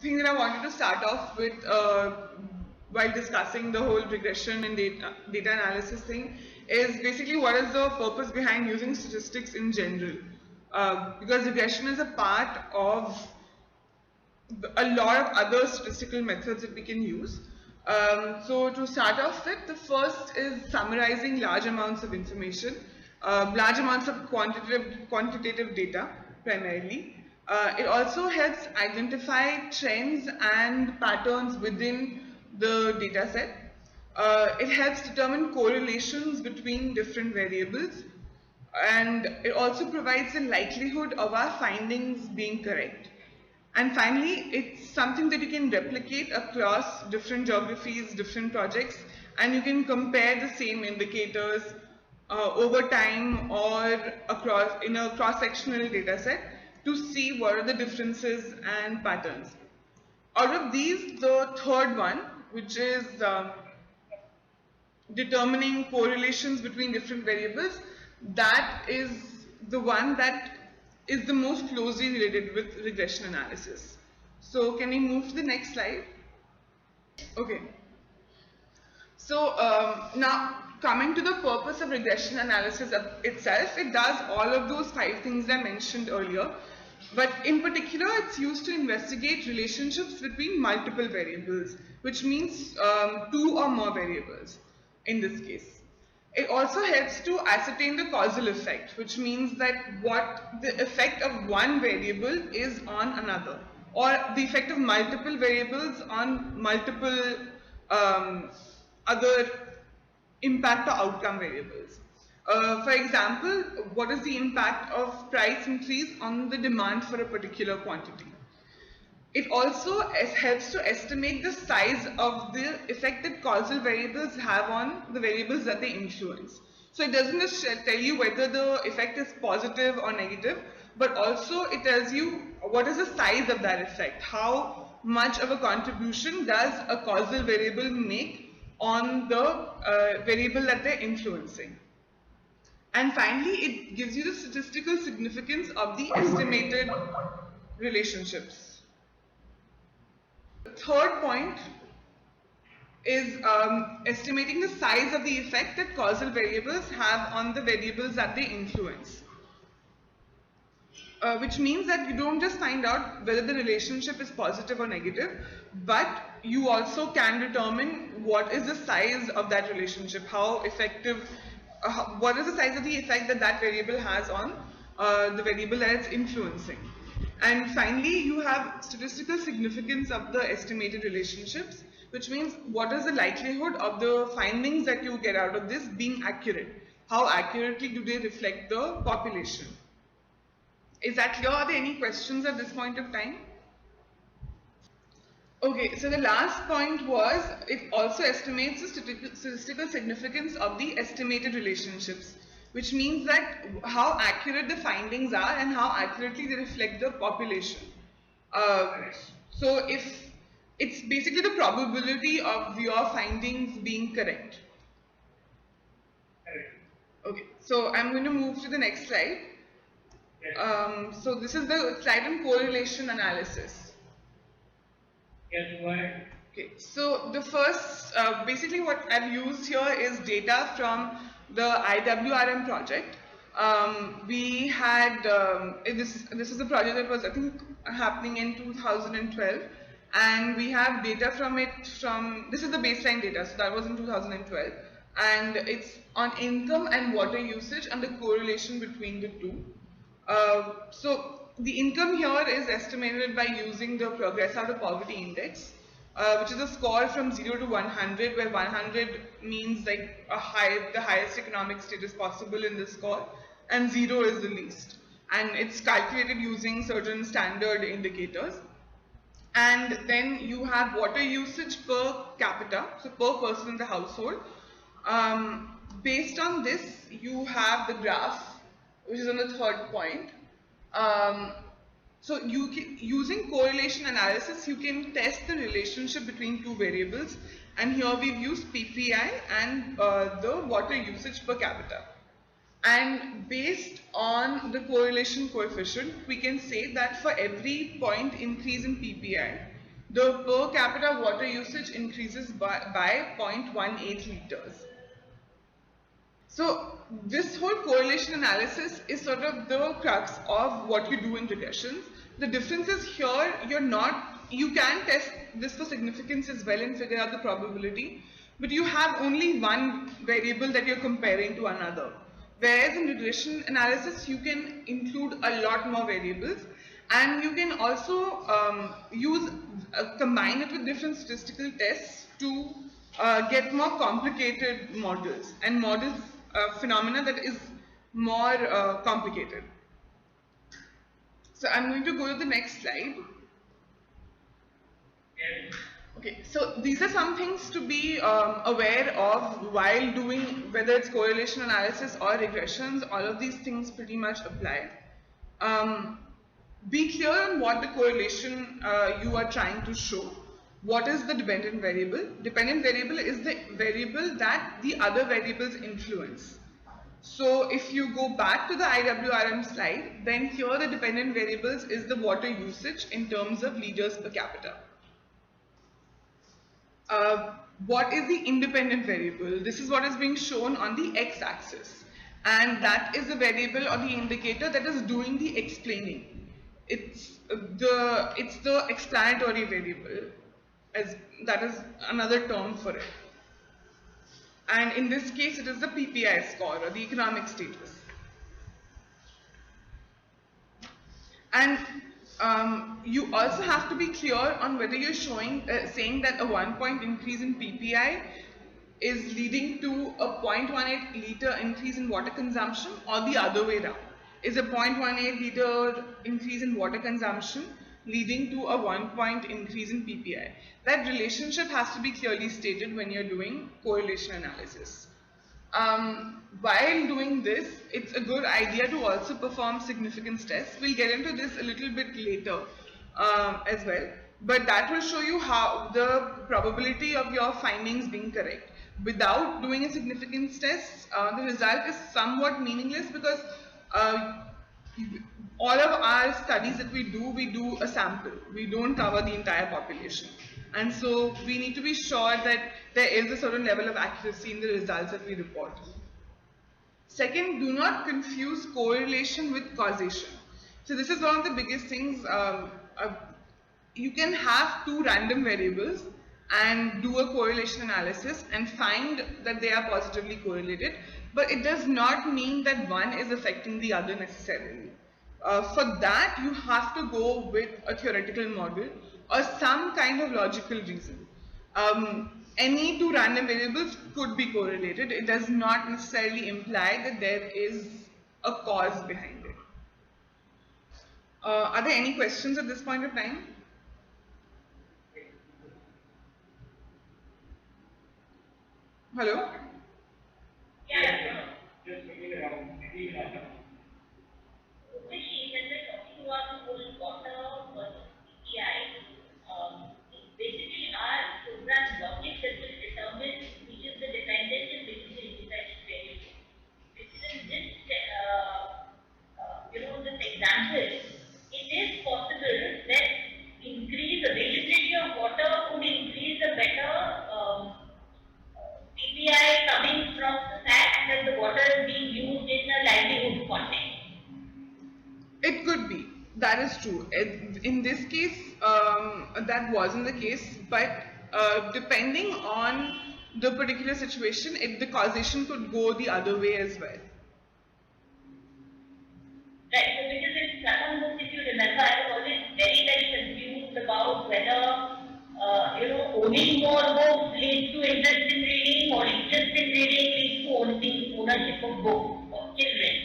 thing that I wanted to start off with while discussing the whole regression and data analysis thing is basically what is the purpose behind using statistics in general. Because regression is a part of a lot of other statistical methods that we can use. So to start off with, the first is summarizing large amounts of information, large amounts of quantitative data primarily. It also helps identify trends and patterns within the data set. It helps determine correlations between different variables, and it also provides the likelihood of our findings being correct. And finally, it's something that you can replicate across different geographies, different projects, and you can compare the same indicators over time or across in a cross-sectional data set to see what are the differences and patterns. Out of these, the third one, which is determining correlations between different variables, that is the one that is the most closely related with regression analysis. So can we move to the next slide? Okay. So now coming to the purpose of regression analysis itself, it does all of those 5 things I mentioned earlier. But in particular, it's used to investigate relationships between multiple variables, which means 2 or more variables in this case. It also helps to ascertain the causal effect, which means that what the effect of one variable is on another, or the effect of multiple variables on multiple other impact or outcome variables. For example, what is the impact of price increase on the demand for a particular quantity? It also helps to estimate the size of the effect that causal variables have on the variables that they influence. So it doesn't just tell you whether the effect is positive or negative, but also it tells you what is the size of that effect. How much of a contribution does a causal variable make on the variable that they're influencing. And finally, it gives you the statistical significance of the estimated relationships. The third point is estimating the size of the effect that causal variables have on the variables that they influence. Which means that you don't just find out whether the relationship is positive or negative, but you also can determine what is the size of that relationship, how effective, what is the size of the effect that that variable has on the variable that it's influencing. And finally, you have statistical significance of the estimated relationships, which means what is the likelihood of the findings that you get out of this being accurate? How accurately do they reflect the population? Is that clear? Are there any questions at this point of time? Okay, so the last point was it also estimates the statistical significance of the estimated relationships, which means that how accurate the findings are and how accurately they reflect the population. So if it's basically the probability of your findings being correct. Okay, so I'm going to move to the next slide. So this is the slide on correlation analysis. Yes, go ahead. Okay, so the first, basically what I've used here is data from the IWRM project. We had, this is a project that was I think happening in 2012, and we have data from it from, this is the baseline data, so that was in 2012, and it's on income and water usage and the correlation between the two. So the income here is estimated by using the Progress Out of Poverty Index, which is a score from 0 to 100, where 100 means like the highest economic status possible in this score, and 0 is the least. And it's calculated using certain standard indicators. And then you have water usage per capita, so per person in the household. Based on this, you have the graph, which is on the third point. So using correlation analysis, you can test the relationship between two variables, and here we've used PPI and the water usage per capita. And based on the correlation coefficient, we can say that for every point increase in PPI, the per capita water usage increases by 0.18 liters. So this whole correlation analysis is sort of the crux of what you do in regressions. The difference is here you can test this for significance as well and figure out the probability, but you have only one variable that you're comparing to another. Whereas in regression analysis, you can include a lot more variables, and you can also combine it with different statistical tests to get more complicated models and models phenomena that is more complicated. So I'm going to go to the next slide. Okay, so these are some things to be aware of while doing, whether it's correlation analysis or regressions. All of these things pretty much apply. Be clear on what the correlation you are trying to show. What is the dependent variable? Dependent variable is the variable that the other variables influence. So if you go back to the IWRM slide, then here the dependent variables is the water usage in terms of liters per capita. What is the independent variable? This is what is being shown on the x-axis, and that is the variable or the indicator that is doing the explaining. It's the explanatory variable, as that is another term for it. And in this case, it is the PPI score or the economic status. And you also have to be clear on whether you're saying that a 1 point increase in PPI is leading to a 0.18 liter increase in water consumption, or the other way around. Is a 0.18 liter increase in water consumption leading to a 1 point increase in PPI? That relationship has to be clearly stated when you're doing correlation analysis. While doing this, it's a good idea to also perform significance tests. We'll get into this a little bit later as well, but that will show you how the probability of your findings being correct. Without doing a significance test, the result is somewhat meaningless, because all of our studies that we do a sample. We don't cover the entire population. And so we need to be sure that there is a certain level of accuracy in the results that we report. Second, do not confuse correlation with causation. So this is one of the biggest things. You can have two random variables and do a correlation analysis and find that they are positively correlated, but it does not mean that one is affecting the other necessarily. For that, you have to go with a theoretical model or some kind of logical reason. Any two random variables could be correlated. It does not necessarily imply that there is a cause behind it. Are there any questions at this point of time? Hello? Yeah. Just maybe around, maybe not. Especially when we're talking about the whole water versus PPI, basically our program logic that will determine which is the dependent and which is the independent variable. Which is in this, this example, it is possible that increased availability of water could increase a better PPI coming from the fact that the water is being used in a livelihood context. It could be. That is true. In this case, that wasn't the case, but depending on the particular situation, the causation could go the other way as well. Right, so because in Pratham books, if you remember, I was always very, very confused about whether, owning more books leads to interest in reading, or interest in reading leads to ownership of books of children.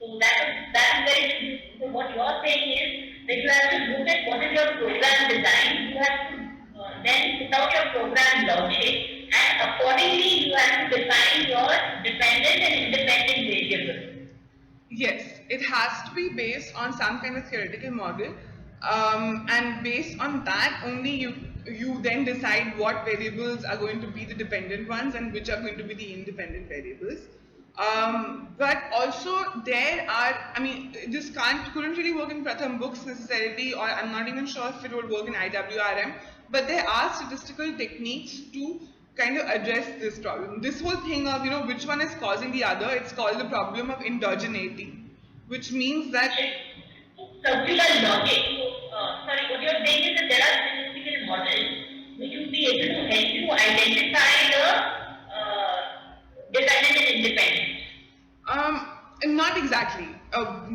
So that is very confusing. So what you are saying is that you have to look at what is your program design. You have to then put out your program logic, and accordingly you have to define your dependent and independent variables. Yes, it has to be based on some kind of theoretical model, and based on that only you then decide what variables are going to be the dependent ones and which are going to be the independent variables. But also there are, I mean, this couldn't really work in Pratham books necessarily, or I'm not even sure if it would work in IWRM, but there are statistical techniques to kind of address this problem. This whole thing of, which one is causing the other, it's called the problem of endogeneity, which means that Circular logic. Sorry, what you're saying is that there are statistical models which will be able to help you identify the dependent and independent. Not exactly.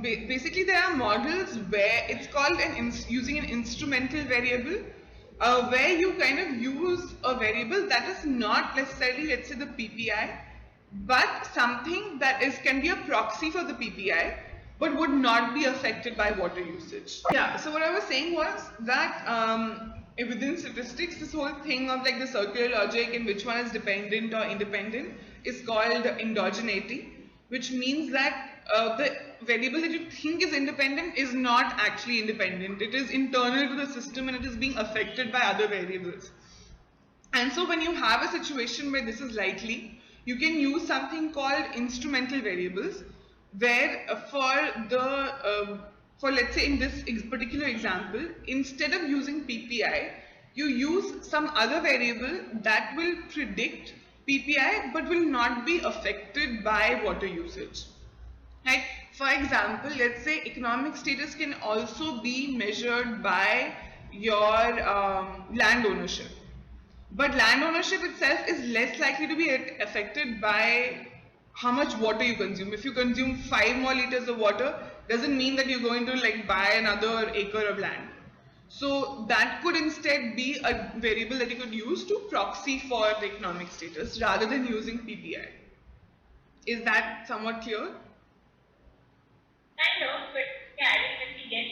Basically, there are models where it's called using an instrumental variable, where you kind of use a variable that is not necessarily, let's say, the PPI, but something that can be a proxy for the PPI, but would not be affected by water usage. Yeah. So what I was saying was that within statistics, this whole thing of like the circular logic and which one is dependent or independent is called endogeneity, which means that the variable that you think is independent is not actually independent. It is internal to the system and it is being affected by other variables. And so when you have a situation where this is likely, you can use something called instrumental variables, where for let's say in this particular example, instead of using PPI, you use some other variable that will predict PPI but will not be affected by water usage. Right? For example, let's say economic status can also be measured by your land ownership. But land ownership itself is less likely to be affected by how much water you consume. If you consume 5 more liters of water, doesn't mean that you're going to like buy another acre of land. So that could instead be a variable that you could use to proxy for the economic status rather than using PPI. Is that somewhat clear? Kind of, but yeah, I think when we get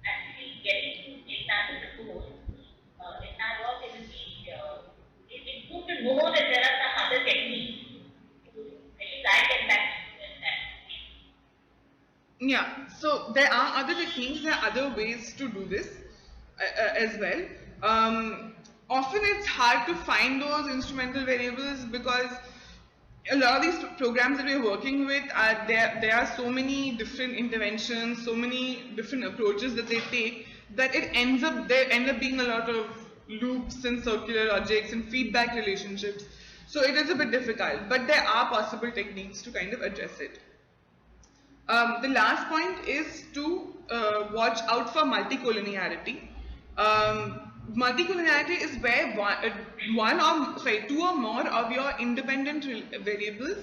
actually getting to example the goal, in our work it will be it's good to know that there are some other techniques. At least I get back to that. Yeah, so there are other techniques, there are other ways to do this as well. Often it's hard to find those instrumental variables because a lot of these programs that we're working with, there are so many different interventions, so many different approaches that they take, that there end up being a lot of loops and circular logics and feedback relationships. So it is a bit difficult, but there are possible techniques to kind of address it. The last point is to watch out for multicollinearity. Multicollinearity is where two or more of your independent variables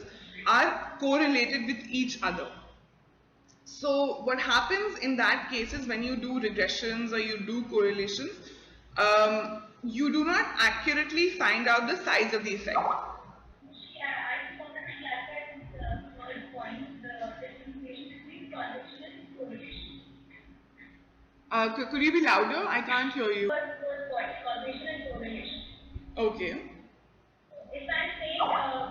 are correlated with each other. So what happens in that case is when you do regressions or you do correlations, you do not accurately find out the size of the effect. Could you be louder? I can't hear you. Causation and correlation. Okay. If I'm saying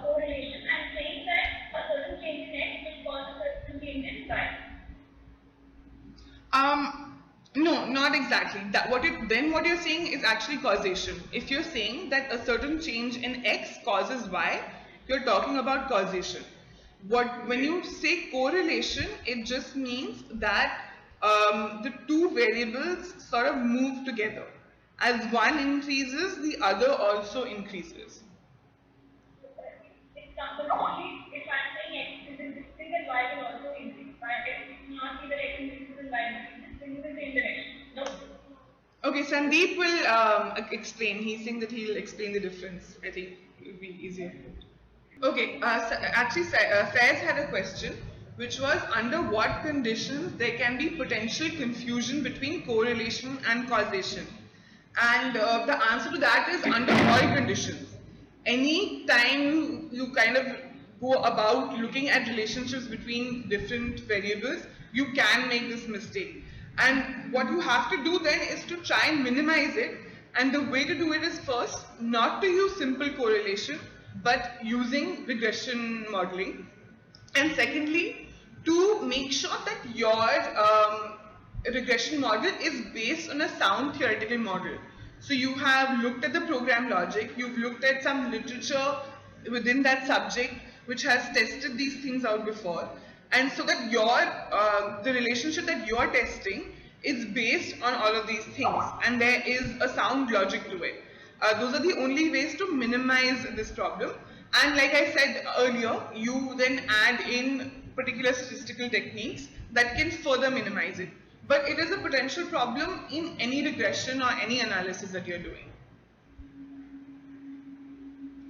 correlation, I'm saying that a certain change in X will cause a certain change in Y. No, not exactly. What you're saying is actually causation. If you're saying that a certain change in X causes Y, you're talking about causation. When you say correlation, it just means that the two variables sort of move together. As one increases, the other also increases. Example, if I'm saying X is increasing, then Y will also increase. But X will not be that X increases and Y increases, then in the same direction. No. Okay, Sandeep will explain. He's saying that he'll explain the difference. I think it will be easier. Okay, actually, Faiz had a question, which was under what conditions there can be potential confusion between correlation and causation. And the answer to that is under all conditions. Any time you kind of go about looking at relationships between different variables, you can make this mistake. And what you have to do then is to try and minimize it. And the way to do it is first, not to use simple correlation, but using regression modeling. And secondly, to make sure that your regression model is based on a sound theoretical model. So you have looked at the program logic, you've looked at some literature within that subject, which has tested these things out before, and so that your the relationship that you're testing is based on all of these things, and there is a sound logic to it. Those are the only ways to minimize this problem. And like I said earlier, you then add in particular statistical techniques that can further minimize it. But it is a potential problem in any regression or any analysis that you're doing.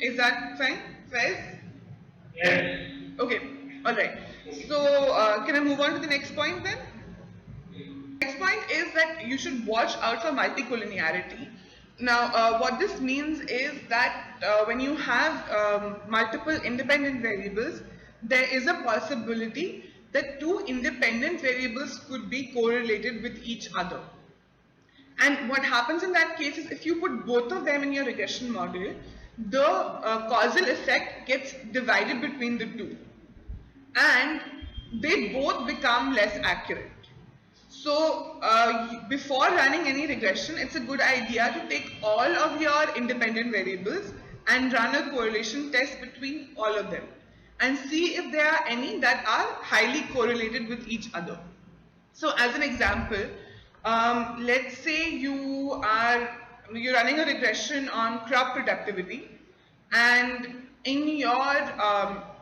Is that fine? Faiz? Yes. Okay, alright. So, can I move on to the next point then? Next point is that you should watch out for multicollinearity. Now, what this means is that when you have multiple independent variables, there is a possibility that two independent variables could be correlated with each other. And what happens in that case is if you put both of them in your regression model, the causal effect gets divided between the two. And they both become less accurate. So, before running any regression, it's a good idea to take all of your independent variables and run a correlation test between all of them and see if there are any that are highly correlated with each other. So, as an example, let's say you're running a regression on crop productivity, and in your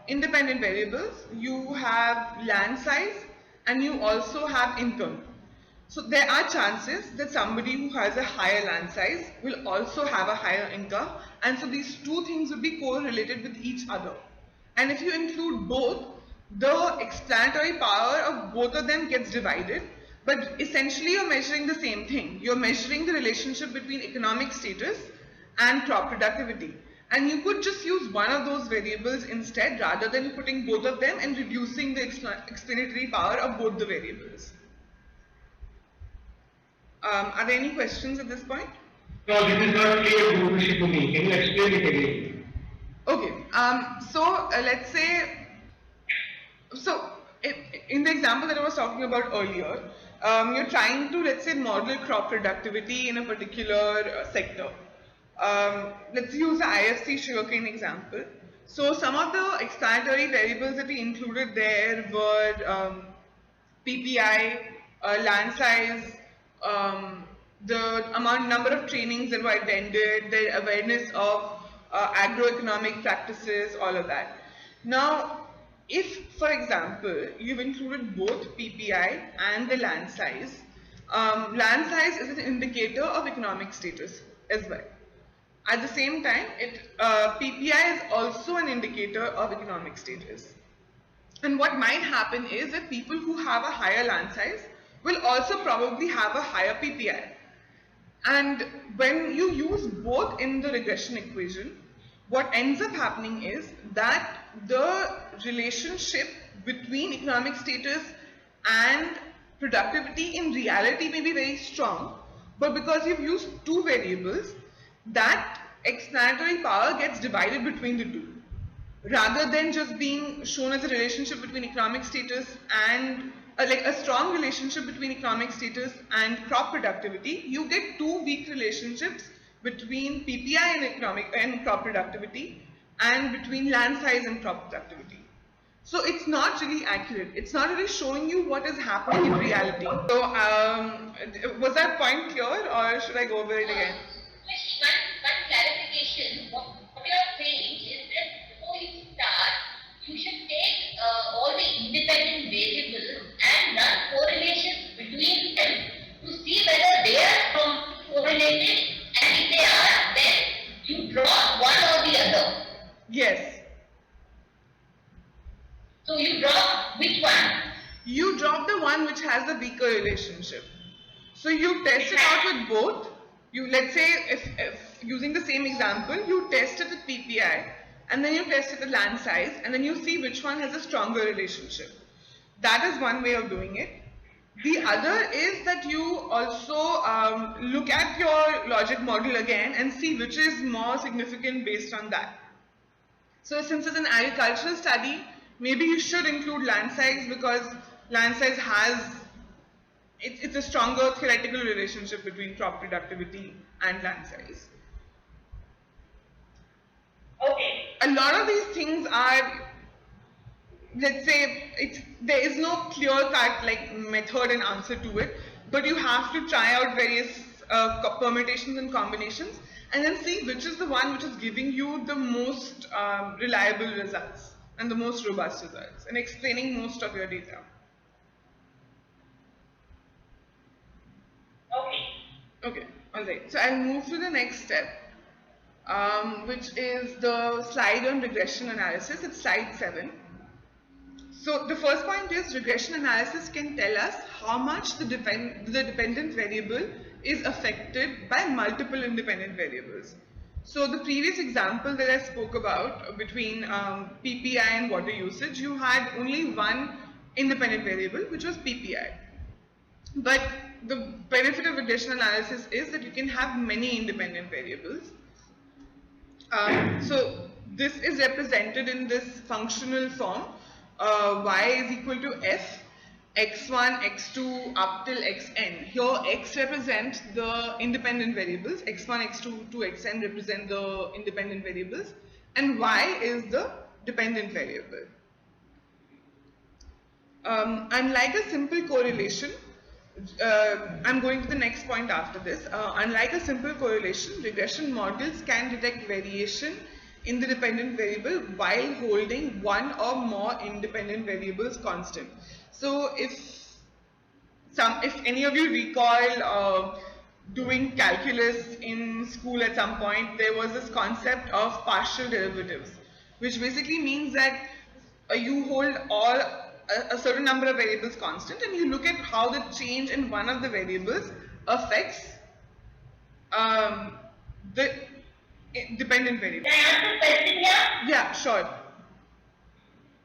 independent variables, you have land size and you also have income. So there are chances that somebody who has a higher land size will also have a higher income, and so these two things will be correlated with each other. And if you include both, the explanatory power of both of them gets divided, but essentially you're measuring the same thing. You're measuring the relationship between economic status and crop productivity. And you could just use one of those variables instead rather than putting both of them and reducing the explanatory power of both the variables. Are there any questions at this point? No, this is not clear to me. Can you explain it again? Okay, so let's say, in the example that I was talking about earlier, you're trying to, let's say, model crop productivity in a particular sector. Let's use the IFC sugarcane example. So some of the explanatory variables that we included there were PPI, land size, the number of trainings that were attended, the awareness of agroeconomic practices, all of that. Now, if, for example, you've included both PPI and the land size is an indicator of economic status as well. At the same time, PPI is also an indicator of economic status. And what might happen is that people who have a higher land size will also probably have a higher PPI. And when you use both in the regression equation, what ends up happening is that the relationship between economic status and productivity in reality may be very strong, but because you've used two variables, that explanatory power gets divided between the two. Rather than just being shown as a relationship between economic status and like a strong relationship between economic status and crop productivity, you get two weak relationships between PPI and crop productivity, and between land size and crop productivity. So it's not really accurate. It's not really showing you what is happening in reality. So was that point clear, or should I go over it again? One clarification. What you are saying is that before you start, you should take all the independent variables and run correlations between them to see whether they are correlated, and if they are, then you drop one or the other. Yes. So you drop which one? You drop the one which has the weaker relationship. So you test it out with both. Let's say if using the same example, you test it with PPI and then you test it with land size and then you see which one has a stronger relationship. That is one way of doing it. The other is that you also look at your logic model again and see which is more significant based on that. So since it's an agricultural study, maybe you should include land size because land size has it's a stronger theoretical relationship between crop productivity and land size. Okay. A lot of these things are let's say there is no clear cut like method and answer to it, but you have to try out various permutations and combinations and then see which is the one which is giving you the most reliable results and the most robust results and explaining most of your data. Okay. Okay, alright. So I'll move to the next step, which is the slide on regression analysis. It's slide 7. So the first point is regression analysis can tell us how much the dependent variable is affected by multiple independent variables. So the previous example that I spoke about between PPI and water usage, you had only one independent variable, which was PPI. But the benefit of regression analysis is that you can have many independent variables. So this is represented in this functional form. Y is equal to f, x1, x2 up till xn. Here x represents the independent variables, x1, x2 to xn represent the independent variables, and y is the dependent variable. Unlike a simple correlation, I'm going to the next point after this. Unlike a simple correlation, regression models can detect variation in the dependent variable while holding one or more independent variables constant. So if any of you recall doing calculus in school at some point, there was this concept of partial derivatives, which basically means that you hold a certain number of variables constant and you look at how the change in one of the variables affects the dependent variable. Can I ask a question here? Yeah, sure.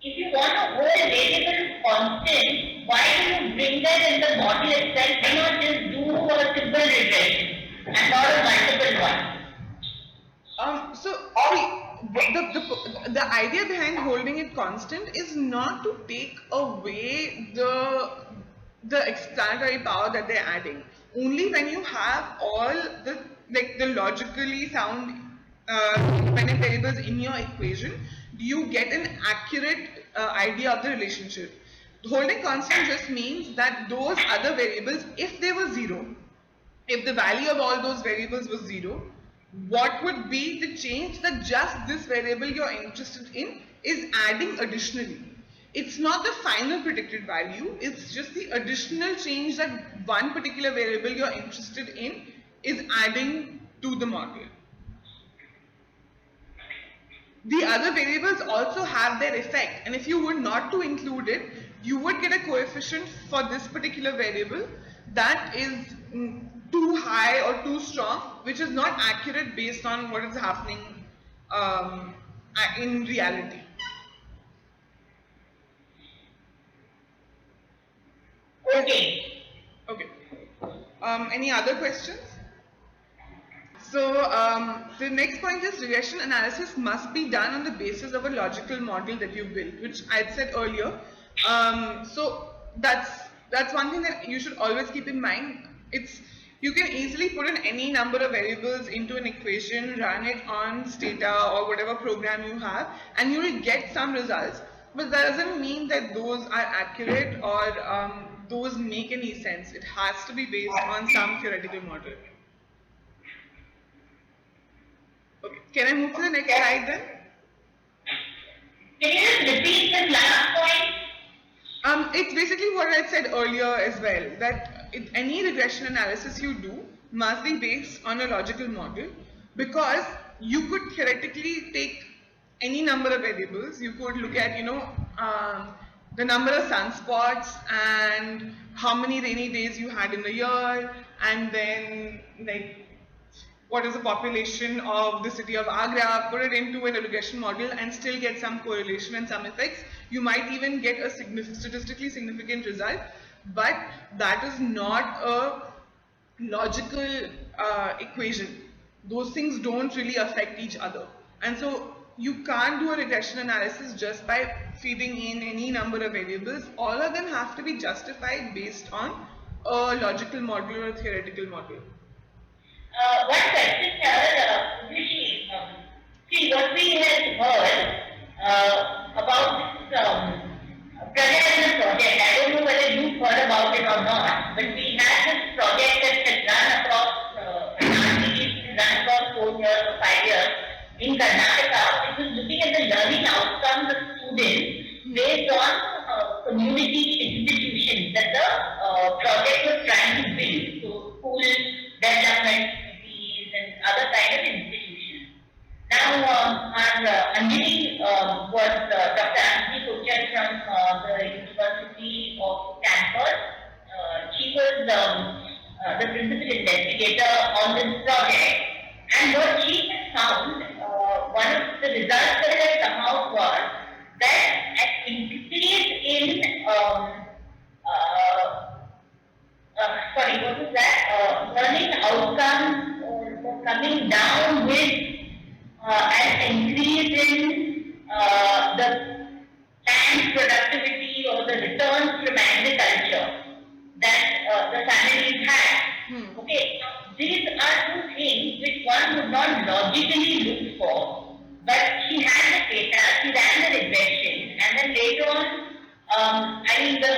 If you want to hold a variable constant, why do you bring that in the model itself? Why not just do a simple regression and not a multiple one? So the idea behind holding it constant is not to take away the explanatory power that they're adding. Only when you have all the logically sound independent variables in your equation do you get an accurate idea of the relationship. Holding constant just means that those other variables, if they were zero, if the value of all those variables was zero, what would be the change that just this variable you're interested in is adding additionally. It's not the final predicted value, it's just the additional change that one particular variable you're interested in is adding to the model. The other variables also have their effect, and if you were not to include it, you would get a coefficient for this particular variable that is too high or too strong, which is not accurate based on what is happening in reality. Okay. Okay. Any other questions? So the next point is regression analysis must be done on the basis of a logical model that you built, which I said earlier. So that's one thing that you should always keep in mind. You can easily put in any number of variables into an equation, run it on Stata or whatever program you have, and you will get some results. But that doesn't mean that those are accurate or those make any sense. It has to be based on some theoretical model. Okay, can I move to the next slide then? Can you just repeat this last point? It's basically what I said earlier as well, that any regression analysis you do must be based on a logical model, because you could theoretically take any number of variables. You could look at, the number of sunspots and how many rainy days you had in the year, and then what is the population of the city of Agra, put it into a regression model and still get some correlation and some effects. You might even get a statistically significant result, but that is not a logical equation. Those things don't really affect each other. And so you can't do a regression analysis just by feeding in any number of variables. All of them have to be justified based on a logical model or a theoretical model. One question here, see what we had heard about Praja is a project. I don't know whether you've heard about it or not, but we had this project that had run across, run across 4 years or 5 years in Karnataka. It was looking at the learning outcomes of students based on community institutions that the project was trying to build. So school development committees and other kind of institutions. Now, our Anjali was Dr. Anjali Kochar from the University of Stanford. She was the principal investigator on this project, and what she had found, one of the results that had come out was that an increase in what was that? Learning outcomes were coming down with an increase in the land productivity or the returns from agriculture that the families had. Okay, now these are two things which one would not logically look for, but she had the data, she ran the regression, and then later on, the kind of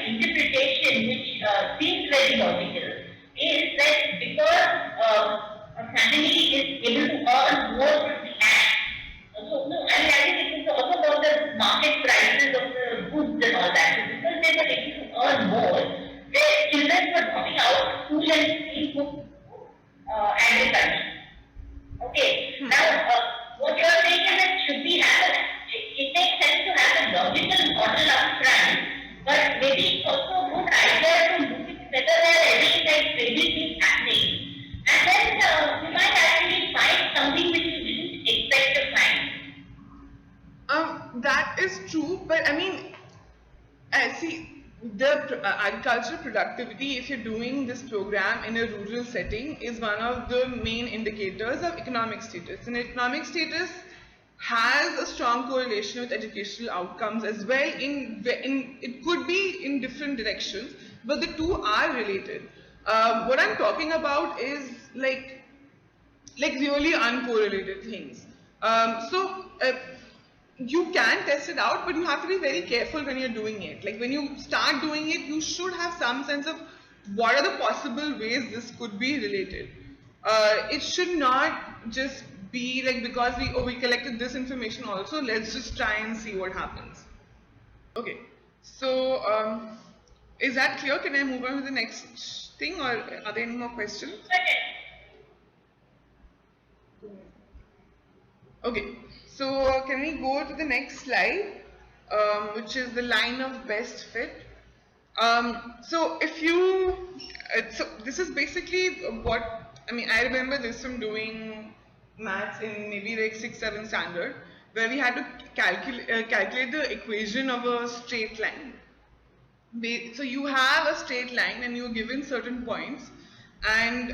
interpretation which seems very logical is that because a family is able to earn more from the land. I think it is also about the market prices of the goods and all that. So because they were able to earn more, their children were dropping out of school and into agriculture. Okay, now what you are saying is that should we have it makes sense to have a logical model up front, but maybe it's also a good idea to look at whether there are any crazy things happening. And then you might actually find something which you didn't expect to find. That is true, but I mean, see, the agricultural productivity, if you're doing this program in a rural setting, is one of the main indicators of economic status. And economic status has a strong correlation with educational outcomes as well. It could be in different directions, but the two are related. What I'm talking about is like really uncorrelated things. You can test it out, but you have to be very careful when you're doing it. Like when you start doing it, you should have some sense of what are the possible ways this could be related. It should not just be like because we collected this information also, let's just try and see what happens. Okay, so is that clear? Can I move on to the next thing, or are there any more questions? Okay, so can we go to the next slide, which is the line of best fit. So this is basically what, I remember this from doing maths in maybe like 6-7 standard, where we had to calculate the equation of a straight line. So you have a straight line and you're given certain points, and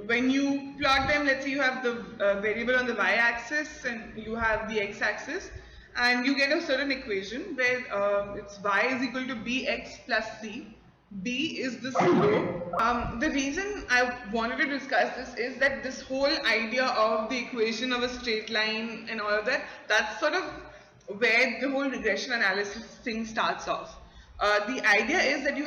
when you plot them, let's say you have the variable on the y-axis and you have the x-axis, and you get a certain equation where it's y is equal to bx plus c. B is the slope. The reason I wanted to discuss this is that this whole idea of the equation of a straight line and all of that, that's sort of where the whole regression analysis thing starts off. The idea is that you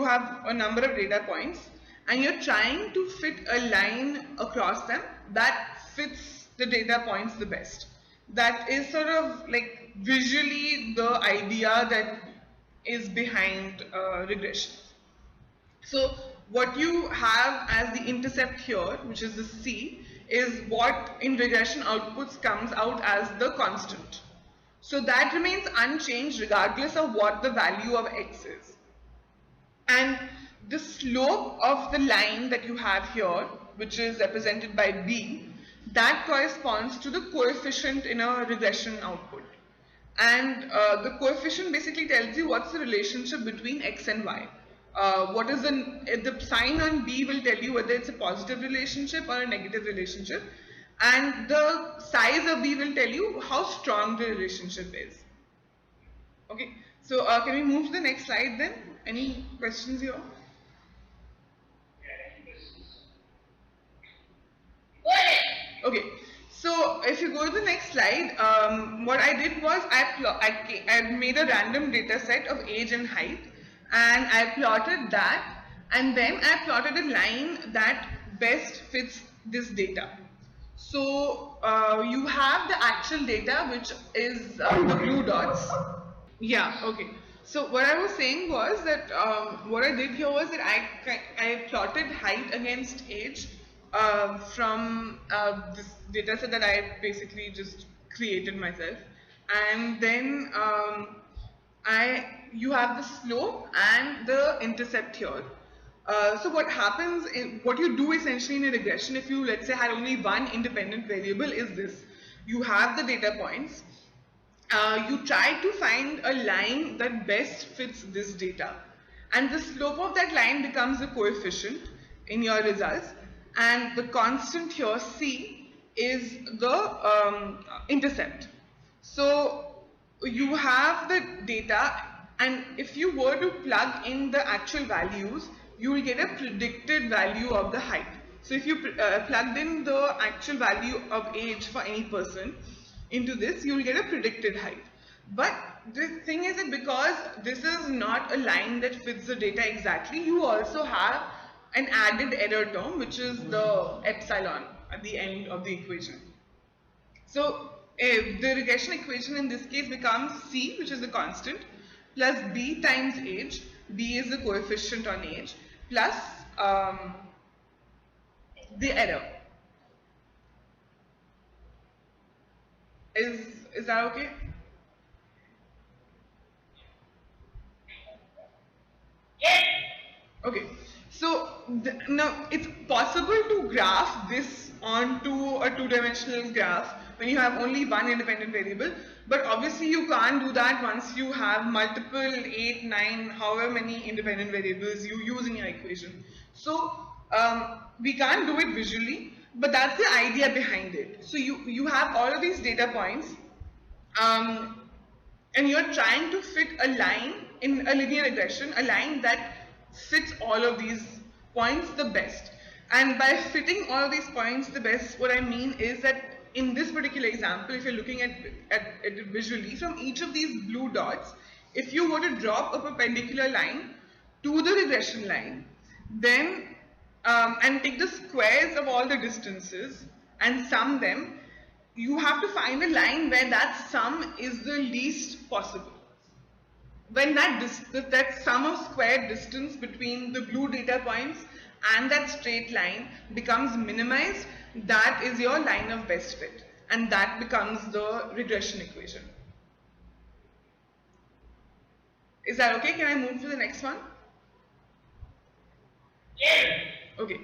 have a number of data points and you're trying to fit a line across them that fits the data points the best. That is sort of like visually the idea that is behind regression. So what you have as the intercept here, which is the C, is what in regression outputs comes out as the constant. So that remains unchanged regardless of what the value of x is. And the slope of the line that you have here, which is represented by B, that corresponds to the coefficient in a regression output. And the coefficient basically tells you what's the relationship between x and y. What is the sign on B will tell you whether it's a positive relationship or a negative relationship, and the size of B will tell you how strong the relationship is. Okay, so can we move to the next slide then? Any questions here? Okay, So if you go to the next slide, what I did was I made a random data set of age and height, and I plotted that, and then I plotted a line that best fits this data. So you have the actual data, which is the blue dots. Yeah, okay. So what I was saying was that what I did here was that I plotted height against age from this data set that I basically just created myself, and then you have the slope and the intercept here. So what happens, what you do essentially in a regression, if you let's say had only one independent variable, is this: you have the data points. You try to find a line that best fits this data, and the slope of that line becomes a coefficient in your results, and the constant here C is the intercept. So you have the data, and if you were to plug in the actual values, you will get a predicted value of the height. So if you plugged in the actual value of age for any person into this, you will get a predicted height. But the thing is that because this is not a line that fits the data exactly, you also have an added error term, which is the epsilon at the end of the equation. So the regression equation in this case becomes C, which is the constant, plus B times age. B is the coefficient on age, plus the error. Is that okay? Yes. Okay. So now it's possible to graph this onto a two-dimensional graph when you have only one independent variable, but obviously you can't do that once you have multiple 8, 9, however many independent variables you use in your equation. So we can't do it visually, but that's the idea behind it. So you have all of these data points, and you're trying to fit a line in a linear regression, a line that fits all of these points the best. And by fitting all of these points the best, what I mean is that in this particular example, if you're looking at it visually, from each of these blue dots, if you were to drop a perpendicular line to the regression line, then and take the squares of all the distances and sum them, you have to find a line where that sum is the least possible. When that sum of squared distance between the blue data points and that straight line becomes minimized, that is your line of best fit, and that becomes the regression equation. Is that okay? Can I move to the next one? Yes. Okay.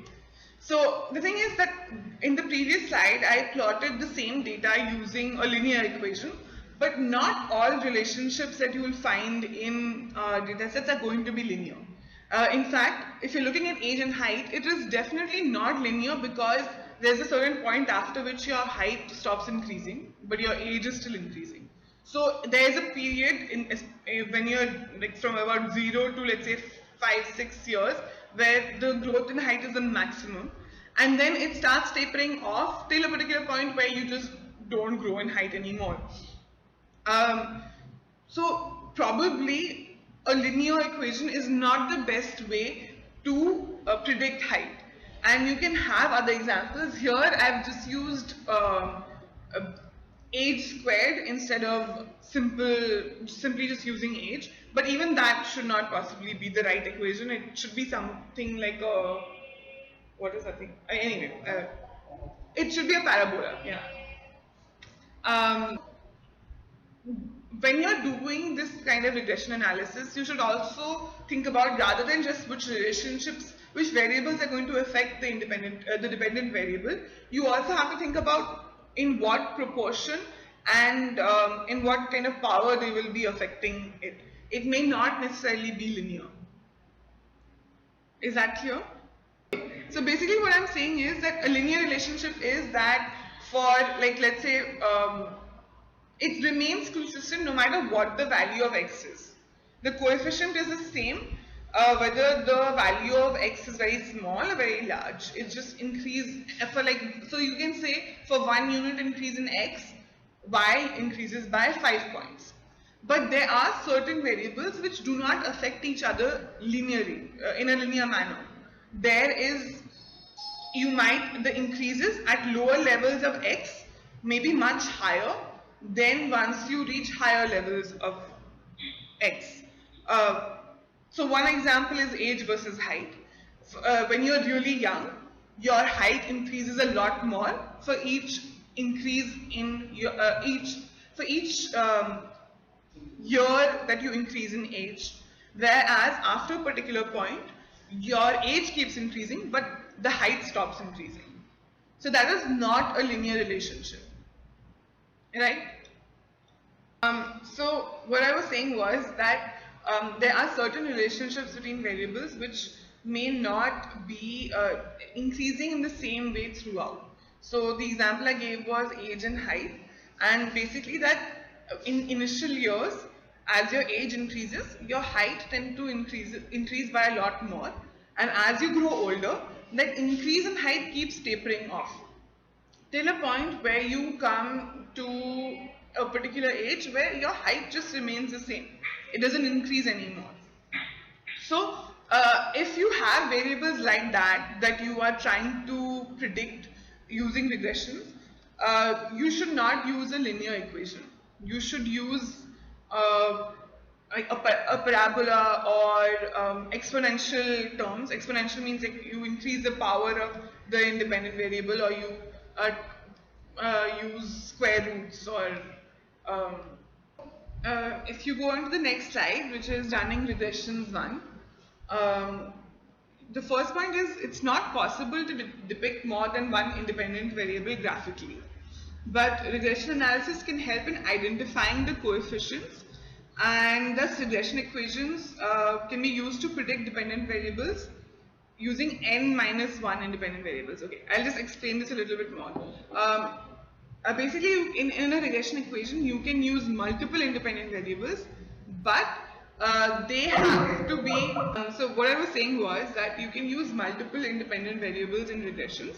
So the thing is that in the previous slide, I plotted the same data using a linear equation, but not all relationships that you will find in data sets are going to be linear. In fact, if you're looking at age and height, it is definitely not linear because there's a certain point after which your height stops increasing, but your age is still increasing. So there is a period when you're like from about 0 to let's say 5-6 years where the growth in height is the maximum, and then it starts tapering off till a particular point where you just don't grow in height anymore. So probably a linear equation is not the best way to predict height, and you can have other examples. Here I've just used age squared instead of simply just using age, but even that should not possibly be the right equation. It should be something like a, what is that thing? Anyway, it should be a parabola. Yeah. When you're doing this kind of regression analysis, you should also think about, rather than just which variables are going to affect the dependent variable, you also have to think about in what proportion and in what kind of power they will be affecting it. It may not necessarily be linear. Is that clear? So basically what I'm saying is that a linear relationship is that for, like, let's say, it remains consistent no matter what the value of x is. The coefficient is the same, whether the value of x is very small or very large. It's just increase for like, so you can say for 1 unit increase in x, y increases by 5 points. But there are certain variables which do not affect each other linearly, in a linear manner. There is, the increases at lower levels of x may be much higher than once you reach higher levels of x. So one example is age versus height. When you're really young, your height increases a lot more for each increase in your each year that you increase in age. Whereas after a particular point, your age keeps increasing, but the height stops increasing. So that is not a linear relationship, right? So what I was saying was that there are certain relationships between variables which may not be increasing in the same way throughout. So the example I gave was age and height, and basically that in initial years, as your age increases, your height tend to increase by a lot more, and as you grow older, that increase in height keeps tapering off till a point where you come to a particular age where your height just remains the same. It doesn't increase anymore. So, if you have variables like that you are trying to predict using regressions, you should not use a linear equation. You should use like a parabola or exponential terms. Exponential means like you increase the power of the independent variable, or you use square roots, or if you go on to the next slide, which is running regressions 1, the first point is it's not possible to depict more than one independent variable graphically. But regression analysis can help in identifying the coefficients, and thus regression equations can be used to predict dependent variables using n-1 independent variables. Okay, I'll just explain this a little bit more. Basically, in a regression equation, you can use multiple independent variables, but they have to be, so what I was saying was that you can use multiple independent variables in regressions,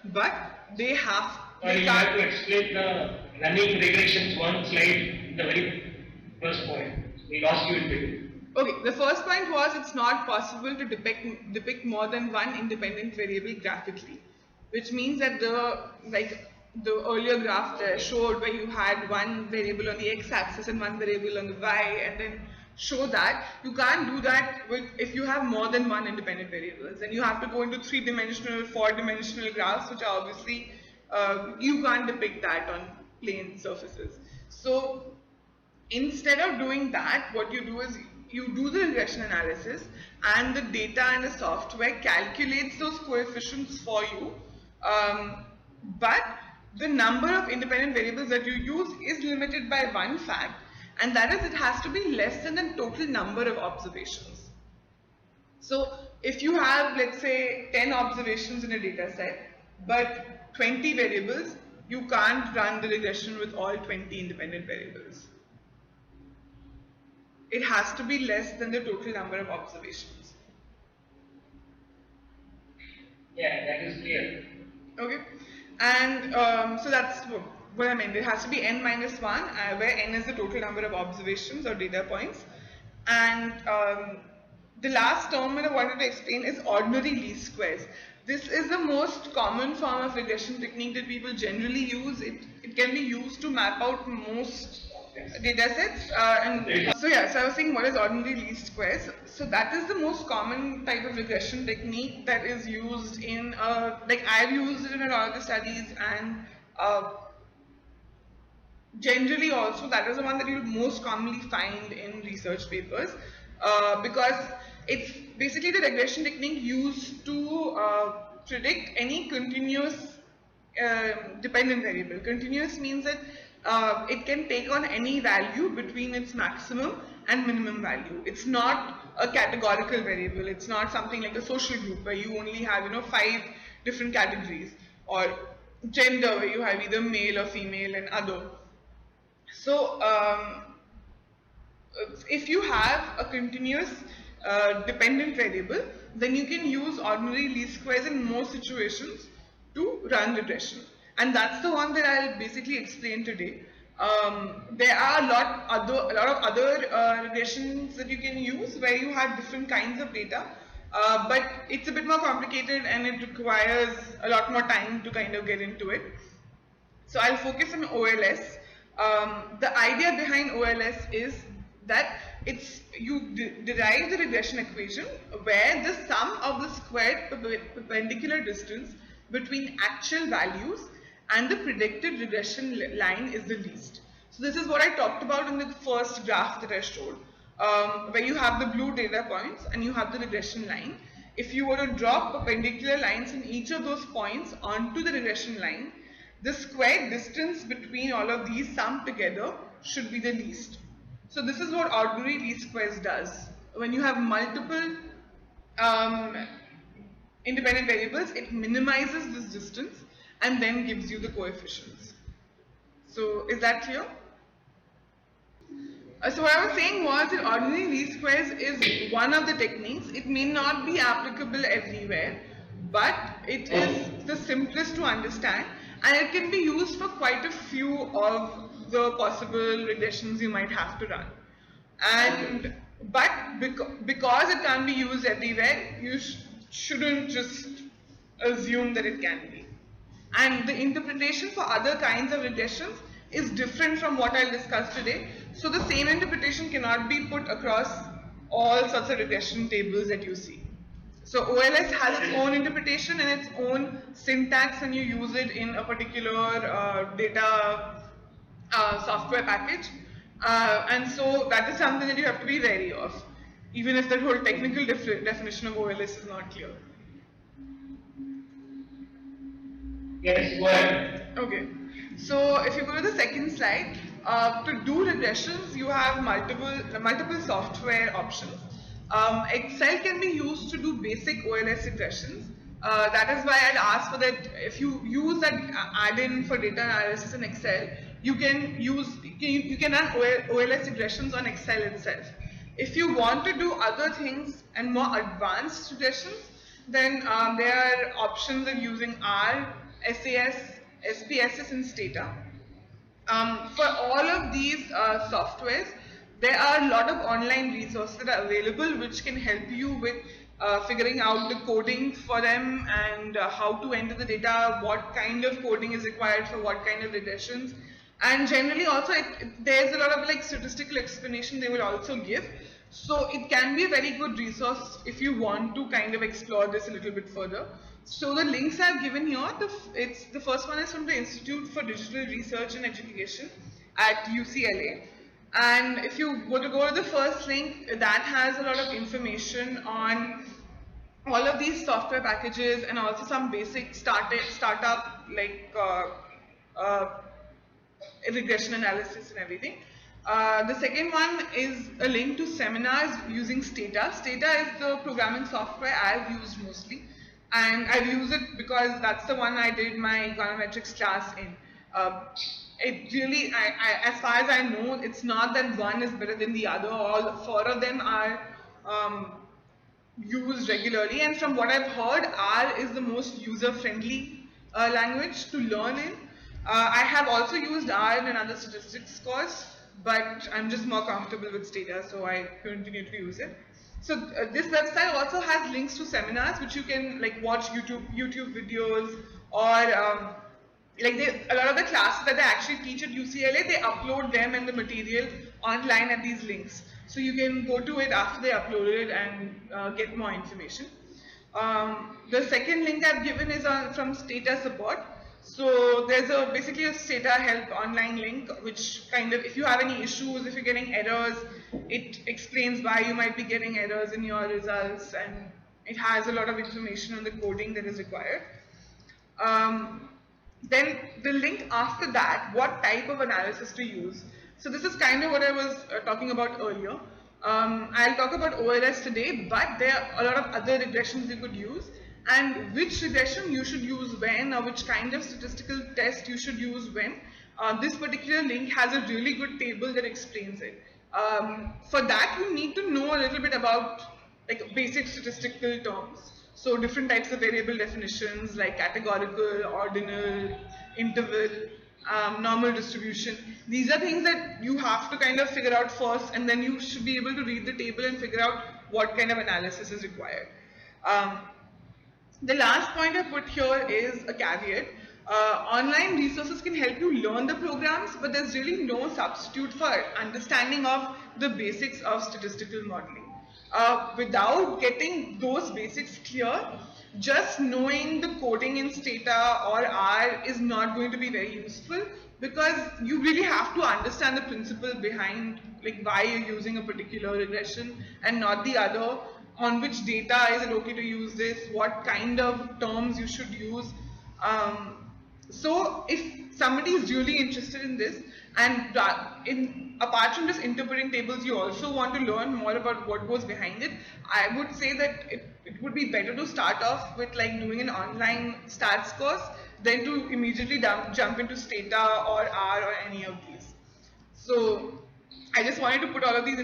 but they have, You have to explain the running regressions one slide, the very first point. We lost you in between. Okay, the first point was it's not possible to depict more than one independent variable graphically, which means that the earlier graph there showed where you had one variable on the x-axis and one variable on the y, and then show that. You can't do that if you have more than one independent variables. Then you have to go into 3-dimensional, 4-dimensional graphs, which are obviously you can't depict that on plane surfaces. So instead of doing that, what you do is you do the regression analysis, and the data and the software calculates those coefficients for you. But the number of independent variables that you use is limited by one fact, and that is it has to be less than the total number of observations. So if you have, let's say, 10 observations in a data set, but 20 variables, you can't run the regression with all 20 independent variables. It has to be less than the total number of observations. Yeah, that is clear. Okay, and so that's what I meant. It has to be n-1, where n is the total number of observations or data points. And the last term that I wanted to explain is ordinary least squares. This is the most common form of regression technique that people generally use. It can be used to map out most data sets. So I was saying, what is ordinary least squares? So that is the most common type of regression technique that is used in, like I've used it in a lot of the studies, and generally also that is the one that you'll most commonly find in research papers, because it's basically the regression technique used to predict any continuous dependent variable. Continuous means that it can take on any value between its maximum and minimum value. It's not a categorical variable. It's not something like a social group where you only have 5 different categories, or gender where you have either male or female and other. So if you have a continuous dependent variable, then you can use ordinary least squares in most situations to run regression. And that's the one that I'll basically explain today. There are a lot of other regressions that you can use where you have different kinds of data, but it's a bit more complicated and it requires a lot more time to kind of get into it. So I'll focus on OLS. The idea behind OLS is that you derive the regression equation where the sum of the squared perpendicular distance between actual values and the predicted regression line is the least. So this is what I talked about in the first graph that I showed, where you have the blue data points and you have the regression line. If you were to drop perpendicular lines in each of those points onto the regression line, the squared distance between all of these summed together should be the least. So this is what ordinary least squares does. When you have multiple independent variables, it minimizes this distance and then gives you the coefficients. So is that clear? So what I was saying was that ordinary least squares is one of the techniques. It may not be applicable everywhere, but it is the simplest to understand and it can be used for quite a few of the possible regressions you might have to run. But because it can't be used everywhere, you shouldn't just assume that it can be. And the interpretation for other kinds of regressions is different from what I'll discuss today. So the same interpretation cannot be put across all sorts of regression tables that you see. So OLS has its own interpretation and its own syntax when you use it in a particular data software package. And so that is something that you have to be wary of, even if the whole technical definition of OLS is not clear. Yes, go ahead. Okay, so if you go to the second slide, to do regressions, you have multiple software options. Excel can be used to do basic OLS regressions. That is why I'd ask for that. If you use that add-in for data analysis in Excel, you can run OLS regressions on Excel itself. If you want to do other things and more advanced regressions, then there are options of using R, SAS, SPSS, and Stata. For all of these softwares, there are a lot of online resources that are available which can help you with figuring out the coding for them and how to enter the data, what kind of coding is required for what kind of regressions. And generally also there's a lot of like statistical explanation they will also give. So it can be a very good resource if you want to kind of explore this a little bit further. So the links I've given here, the first one is from the Institute for Digital Research and Education at UCLA. And if you were to go to the first link, that has a lot of information on all of these software packages and also some basic startup like regression analysis and everything. The second one is a link to seminars using Stata. Stata is the programming software I've used mostly, and I've used it because that's the one I did my econometrics class in. It really, as far as I know, it's not that one is better than the other. All four of them are used regularly, and from what I've heard, R is the most user-friendly language to learn in. I have also used R in another statistics course, but I'm just more comfortable with Stata, so I continue to use it. So this website also has links to seminars which you can like watch YouTube videos, or a lot of the classes that they actually teach at UCLA, they upload them and the material online at these links. So you can go to it after they upload it and get more information. The second link I've given is from Stata support. So there's basically a Stata help online link which kind of, if you have any issues, if you're getting errors, it explains why you might be getting errors in your results, and it has a lot of information on the coding that is required. Then the link after that, what type of analysis to use. So this is kind of what I was talking about earlier. I'll talk about OLS today, but there are a lot of other regressions you could use, and which regression you should use when, or which kind of statistical test you should use when. This particular link has a really good table that explains it. For that, you need to know a little bit about like basic statistical terms. So different types of variable definitions like categorical, ordinal, interval, normal distribution. These are things that you have to kind of figure out first, and then you should be able to read the table and figure out what kind of analysis is required. Um, the last point I put here is a caveat. Online resources can help you learn the programs, but there's really no substitute for understanding of the basics of statistical modeling. Without getting those basics clear, just knowing the coding in Stata or R is not going to be very useful, because you really have to understand the principle behind like why you're using a particular regression and not the other. On which data is it okay to use this? What kind of terms you should use? So if somebody is really interested in this, and apart from just interpreting tables, you also want to learn more about what goes behind it, I would say that it would be better to start off with like doing an online stats course than to immediately jump into Stata or R or any of these. So I just wanted to put all of these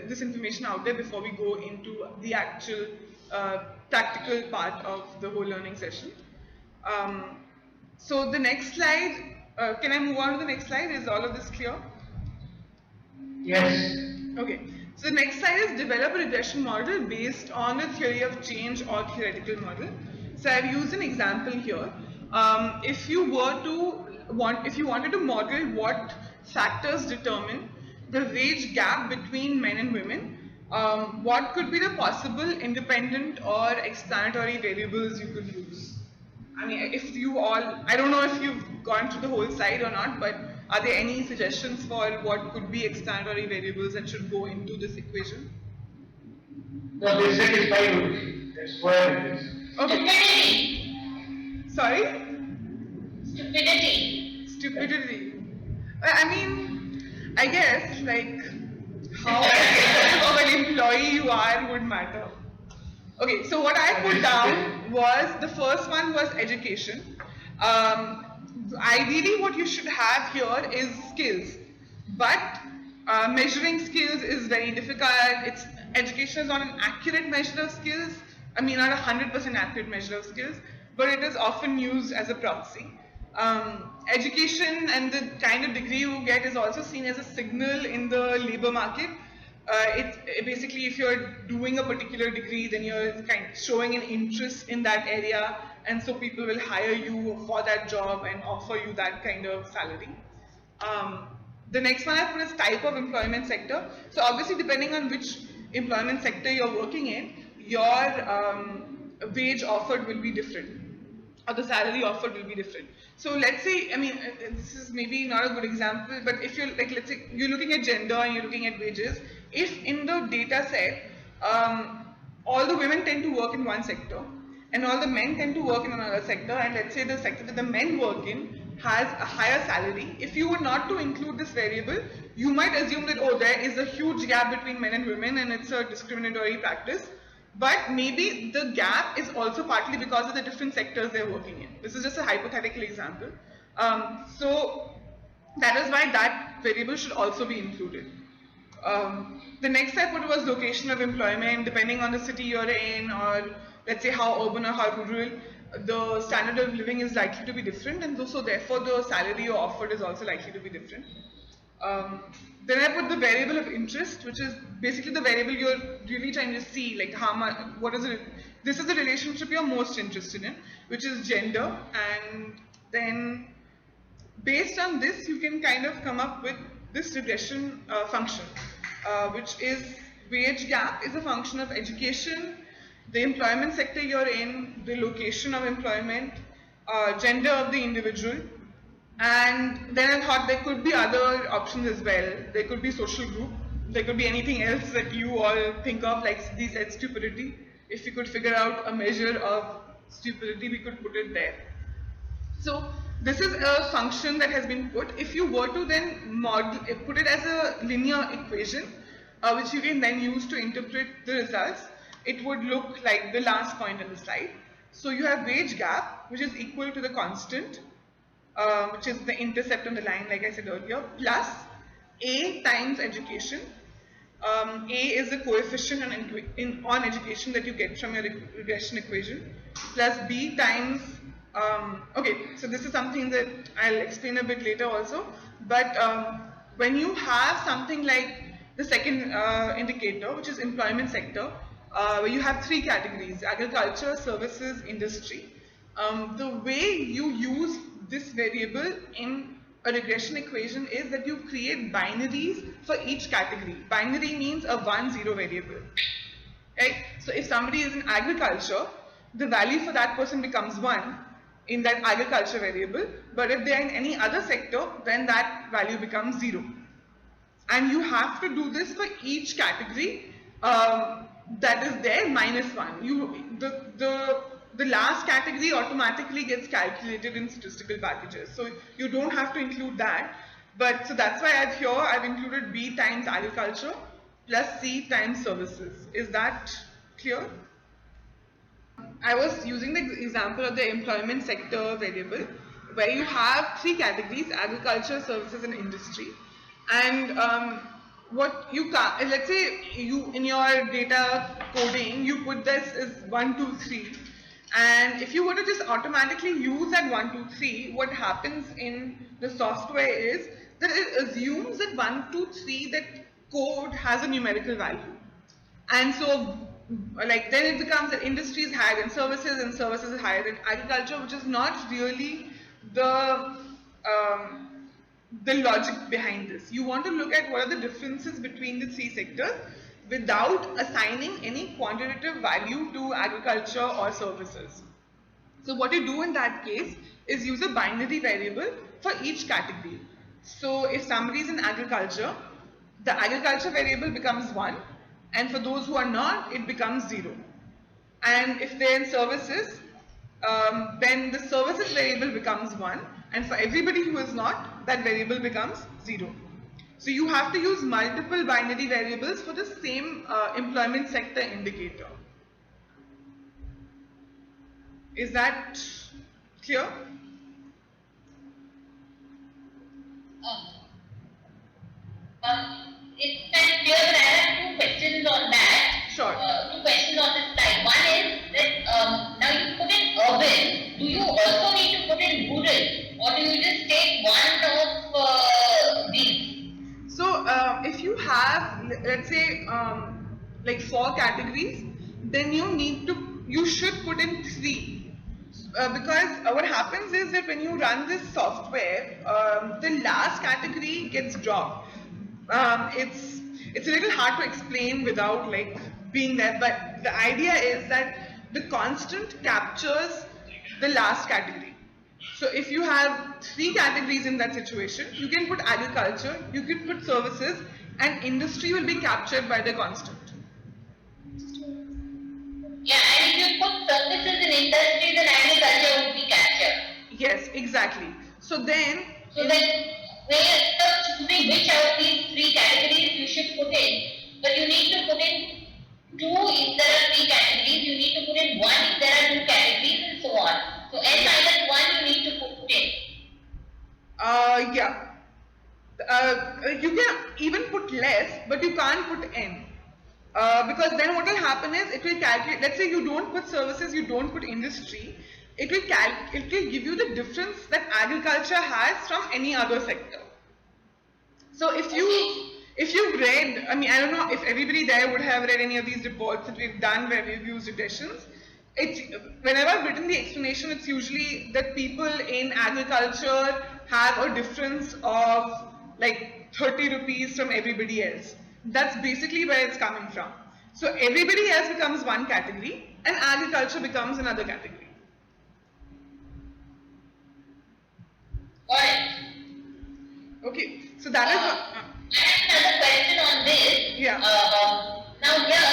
this information out there before we go into the actual practical part of the whole learning session. So the next slide, can I move on to the next slide? Is all of this clear? Yes. Okay. So the next slide is develop a regression model based on a theory of change or theoretical model. So I've used an example here. If you wanted to model what factors determine the wage gap between men and women, what could be the possible independent or explanatory variables you could use? I mean, I don't know if you've gone through the whole slide or not, but are there any suggestions for what could be explanatory variables that should go into this equation? No, they said it's 5 rupees. That's why it is. Okay. Stupidity. Sorry? Stupidity. I mean, I guess like how expensive of an employee you are would matter. Okay, so what I put down was, the first one was education. Ideally what you should have here is skills, but measuring skills is very difficult. Education is not an accurate measure of skills. I mean, not 100% accurate measure of skills, but it is often used as a proxy. Education and the kind of degree you get is also seen as a signal in the labor market. Basically, if you're doing a particular degree, then you're kind of showing an interest in that area, and so people will hire you for that job and offer you that kind of salary. The next one I put is type of employment sector. So obviously, depending on which employment sector you're working in, your wage offered will be different, or the salary offered will be different. So let's say, I mean, this is maybe not a good example, but if you're like, let's say you're looking at gender and you're looking at wages, if in the data set, all the women tend to work in one sector and all the men tend to work in another sector, and let's say the sector that the men work in has a higher salary, if you were not to include this variable, you might assume that, oh, there is a huge gap between men and women and it's a discriminatory practice. But maybe the gap is also partly because of the different sectors they're working in. This is just a hypothetical example. So that is why that variable should also be included. The next I put was location of employment. Depending on the city you're in, or let's say how urban or how rural, the standard of living is likely to be different, and so therefore the salary you're offered is also likely to be different. Then I put the variable of interest, which is basically the variable you're really trying to see, like how much, what is it, this is the relationship you're most interested in, which is gender, and then based on this you can kind of come up with this regression function, which is wage gap is a function of education, the employment sector you're in, the location of employment, gender of the individual. And then I thought there could be other options as well. There could be social group. There could be anything else that you all think of, like these said stupidity. If we could figure out a measure of stupidity, we could put it there. So this is a function that has been put. If you were to then put it as a linear equation, which you can then use to interpret the results, it would look like the last point on the slide. So you have wage gap, which is equal to the constant, which is the intercept on the line, like I said earlier, plus A times education, A is the coefficient on education that you get from your regression equation, plus B times, okay, so this is something that I'll explain a bit later also, but when you have something like the second indicator, which is employment sector, where you have three categories: agriculture, services, industry. The way you use this variable in a regression equation is that you create binaries for each category. Binary means a 1-0 variable. Right? So if somebody is in agriculture, the value for that person becomes 1 in that agriculture variable, but if they are in any other sector, then that value becomes 0. And you have to do this for each category that is there minus 1. The last category automatically gets calculated in statistical packages. So you don't have to include that. But so that's why I've included B times agriculture plus C times services. Is that clear? I was using the example of the employment sector variable where you have three categories: agriculture, services and industry. And what you can, let's say you in your data coding, you put this as 1, 2, 3. And if you were to just automatically use that 1, 2, 3, what happens in the software is that it assumes that 1, 2, 3, that code has a numerical value. And so, like, then it becomes that industry is higher than services and services is higher than agriculture, which is not really the logic behind this. You want to look at what are the differences between the three sectors without assigning any quantitative value to agriculture or services. So what you do in that case is use a binary variable for each category. So if somebody is in agriculture, the agriculture variable becomes 1, and for those who are not, it becomes 0. And if they're in services, then the services variable becomes 1, and for everybody who is not, that variable becomes 0. So you have to use multiple binary variables for the same employment sector indicator. Is that clear? It's kind of clear, but I have two questions on that. Sure. Two questions on this slide. One is that now you put in urban. Do you also need to put in rural, or do you just take one of these? So if you have, let's say, like 4 categories, then you should put in 3. Because what happens is that when you run this software, the last category gets dropped. It's a little hard to explain without like being there, but the idea is that the constant captures the last category. So if you have 3 categories in that situation, you can put agriculture, you can put services, and industry will be captured by the constant. Yeah, and if you put services in industry, then agriculture would be captured. Yes, exactly. So then when you're choosing which of these 3 categories you should put in, but you need to put in 2 if there are 3 categories, you need to put in 1 if there are 2 categories, and so on. So n minus 1 you need to put in. Yeah. You can even put less, but you can't put n. Because then what will happen is it will calculate, let's say you don't put services, you don't put industry, it will give you the difference that agriculture has from any other sector. So if you've read, I mean, I don't know if everybody there would have read any of these reports that we've done where we've used regressions. Whenever I've written the explanation, it's usually that people in agriculture have a difference of like 30 rupees from everybody else. That's basically where it's coming from. So everybody else becomes one category and agriculture becomes another category. Got it. Okay, so that is what. I have another question on this. Yeah. Now here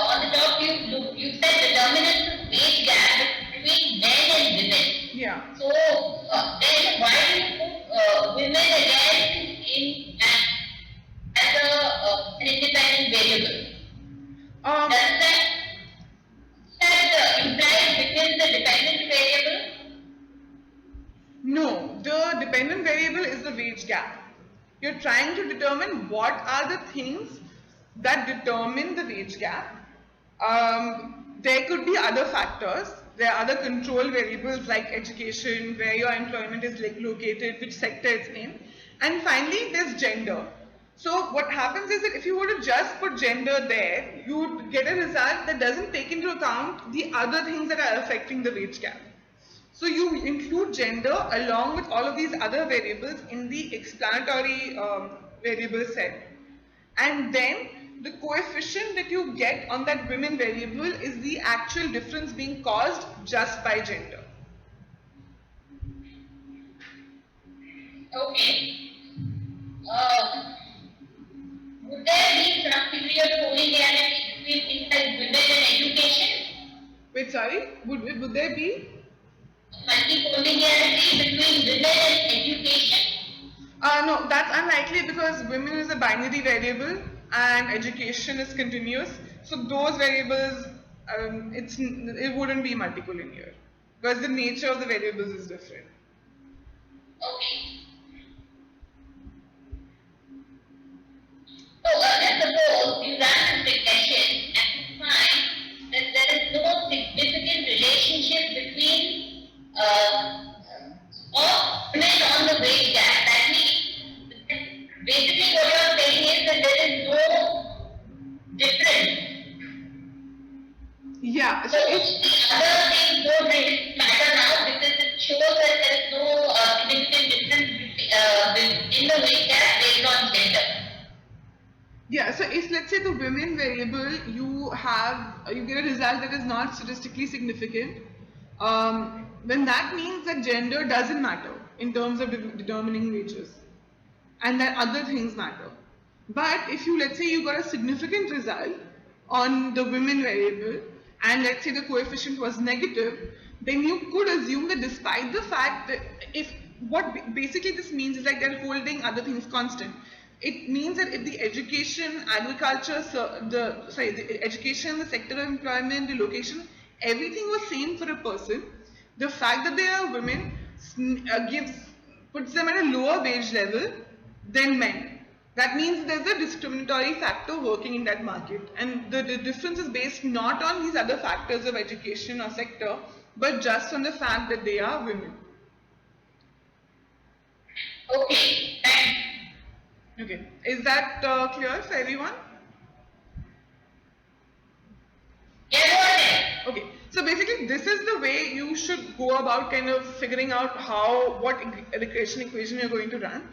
on the top you said determinants of wage gap between men and women. Yeah. So then why do you put women again in as an independent variable? Does that imply within the dependent variable? No, the dependent variable is the wage gap. You're trying to determine what are the things that determine the wage gap. There could be other factors. There are other control variables like education, where your employment is located, which sector it's in. And finally, there's gender. So what happens is that if you were to just put gender there, you would get a result that doesn't take into account the other things that are affecting the wage gap. So you include gender along with all of these other variables in the explanatory variable set. And then the coefficient that you get on that women variable is the actual difference being caused just by gender. Okay. Would there be some degree of collegiality between things like women and education? Wait, sorry, would there be? Multi-collegiality between women and education? No, that's unlikely because women is a binary variable and education is continuous. So those variables, it wouldn't be multicollinear because the nature of the variables is different. Okay. So let's suppose you run this regression and you find that there is no significant relationship between of women on the wage gap. That means basically what you are saying is that there is no difference. Yeah. So the other things don't really matter now because it shows that there is no significant difference in the wage gap based on gender. Yeah, so if let's say the women variable you get a result that is not statistically significant, then that means that gender doesn't matter in terms of determining wages, and that other things matter. But if you let's say you got a significant result on the women variable, and let's say the coefficient was negative, then you could assume that despite the fact that basically this means is like they're holding other things constant. It means that if the education, agriculture, the education, the sector of employment, the location, everything was same for a person, the fact that they are women puts them at a lower wage level than men. That means there's a discriminatory factor working in that market, and the difference is based not on these other factors of education or sector, but just on the fact that they are women. Okay, thanks. Okay, is that clear for everyone? Yeah, go ahead. Okay, so basically this is the way you should go about kind of figuring out what regression equation you're going to run.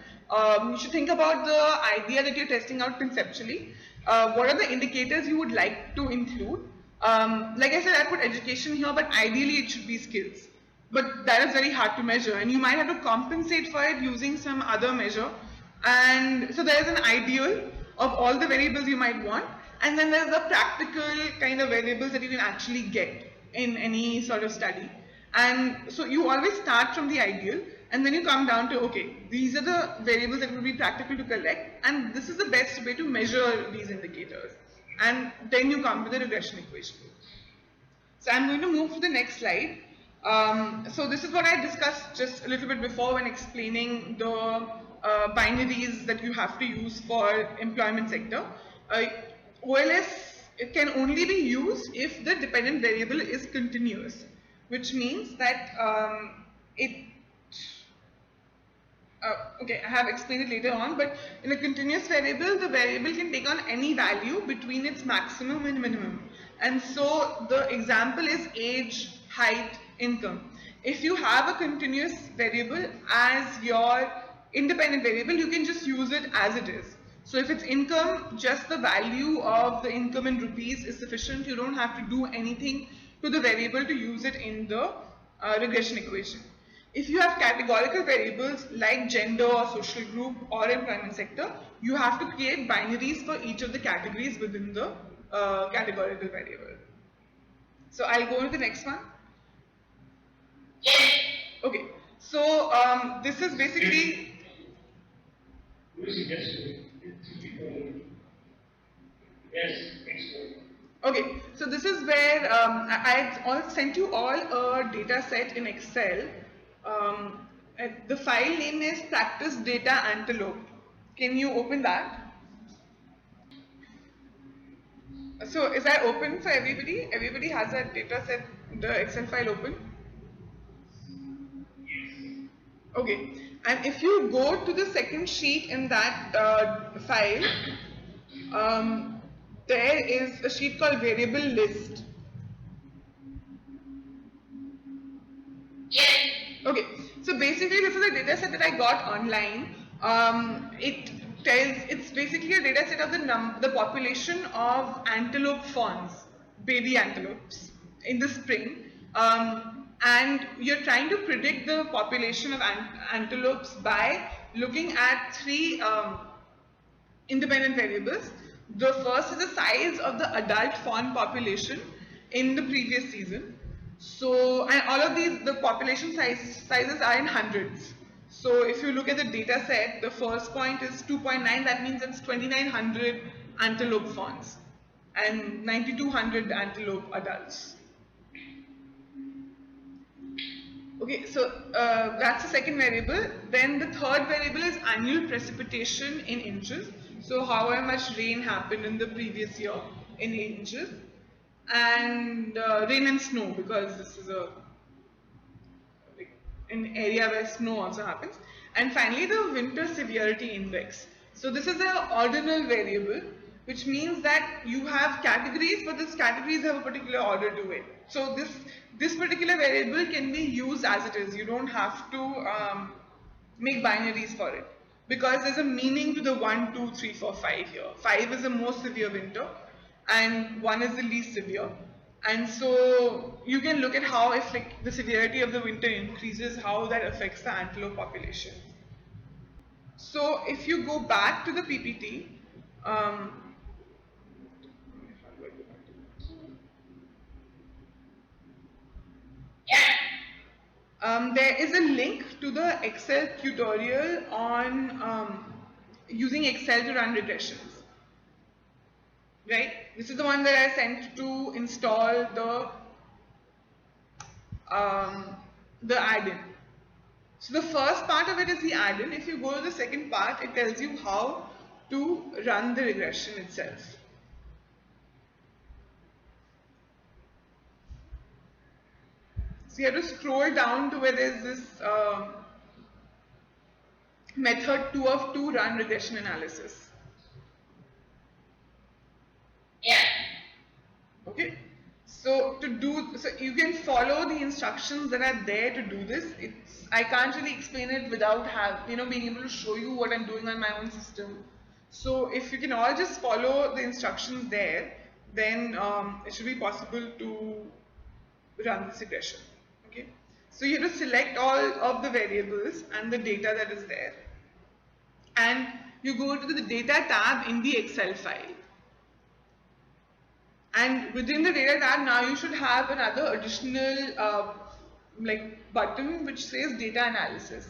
You should think about the idea that you're testing out conceptually. What are the indicators you would like to include? Like I said, I put education here, but ideally it should be skills. But that is very hard to measure, and you might have to compensate for it using some other measure. And so there is an ideal of all the variables you might want, and then there's the practical kind of variables that you can actually get in any sort of study. And so you always start from the ideal, and then you come down to, okay, these are the variables that will be practical to collect, and this is the best way to measure these indicators. And then you come to the regression equation. So I'm going to move to the next slide. So this is what I discussed just a little bit before when explaining the binaries that you have to use for employment sector. OLS can only be used if the dependent variable is continuous, which means that okay, I have explained it later on, but in a continuous variable, the variable can take on any value between its maximum and minimum. And so the example is age, height, income. If you have a continuous variable as your independent variable, you can just use it as it is. So if it's income, just the value of the income in rupees is sufficient. You don't have to do anything to the variable to use it in the regression equation. If you have categorical variables like gender or social group or employment sector, you have to create binaries for each of the categories within the categorical variable. So I'll go to the next one. Yes. Okay, so this is basically. Yes, next one. Okay, so this is where I sent you all a data set in Excel. The file name is practice data antelope. Can you open that? So is that open for everybody? Everybody has that data set, the Excel file open? Okay. And if you go to the second sheet in that file, there is a sheet called variable list. Yes. Okay, so basically this is a data set that I got online. It's basically a data set of the population of antelope fawns, baby antelopes in the spring. And you're trying to predict the population of antelopes by looking at three independent variables. The first is the size of the adult fawn population in the previous season. So, and all of these, the population sizes are in hundreds. So, if you look at the data set, the first point is 2.9, that means it's 2,900 antelope fawns and 9,200 antelope adults. Okay, so that's the second variable. Then the third variable is annual precipitation in inches. So however much rain happened in the previous year in inches, and rain and snow, because this is an area where snow also happens. And finally the winter severity index. So this is an ordinal variable, which means that you have categories, but these categories have a particular order to it. So this particular variable can be used as it is. You don't have to make binaries for it, because there's a meaning to the 1, 2, 3, 4, 5 here. 5 is the most severe winter and 1 is the least severe. And so you can look at how, if like the severity of the winter increases, how that affects the antelope population. So if you go back to the PPT, there is a link to the Excel tutorial on using Excel to run regressions. Right? This is the one that I sent to install the add-in. So the first part of it is the add-in. If you go to the second part, it tells you how to run the regression itself. So you have to scroll down to where there is this method 2 of 2 run regression analysis. Yeah. Okay. So you can follow the instructions that are there to do this. I can't really explain it without being able to show you what I'm doing on my own system. So if you can all just follow the instructions there, then it should be possible to run this regression. Okay. So you have to select all of the variables and the data that is there, and you go to the data tab in the Excel file. And within the data tab, now you should have another additional button which says data analysis.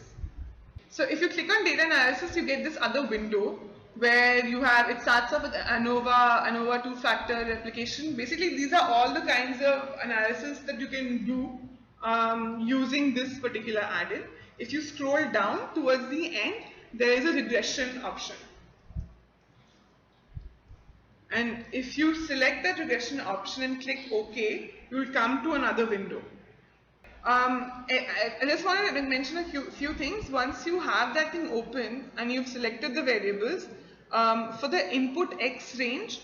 So if you click on data analysis, you get this other window where it starts off with ANOVA two-factor replication. Basically, these are all the kinds of analysis that you can do using this particular add-in. If you scroll down towards the end, there is a regression option. And if you select that regression option and click OK, you will come to another window. I just want to mention a few things. Once you have that thing open and you've selected the variables, for the input X range,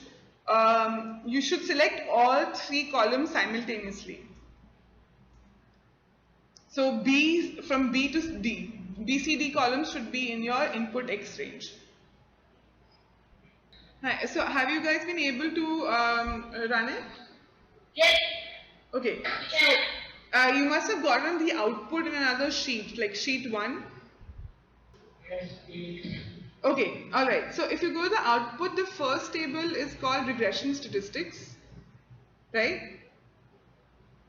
you should select all 3 columns simultaneously. So from B to D, B, C, D columns should be in your input X range. Hi, so have you guys been able to run it? Yes. Okay, so you must have gotten the output in another sheet, like sheet 1. Yes, please. Okay, alright. So if you go to the output, the first table is called regression statistics, right?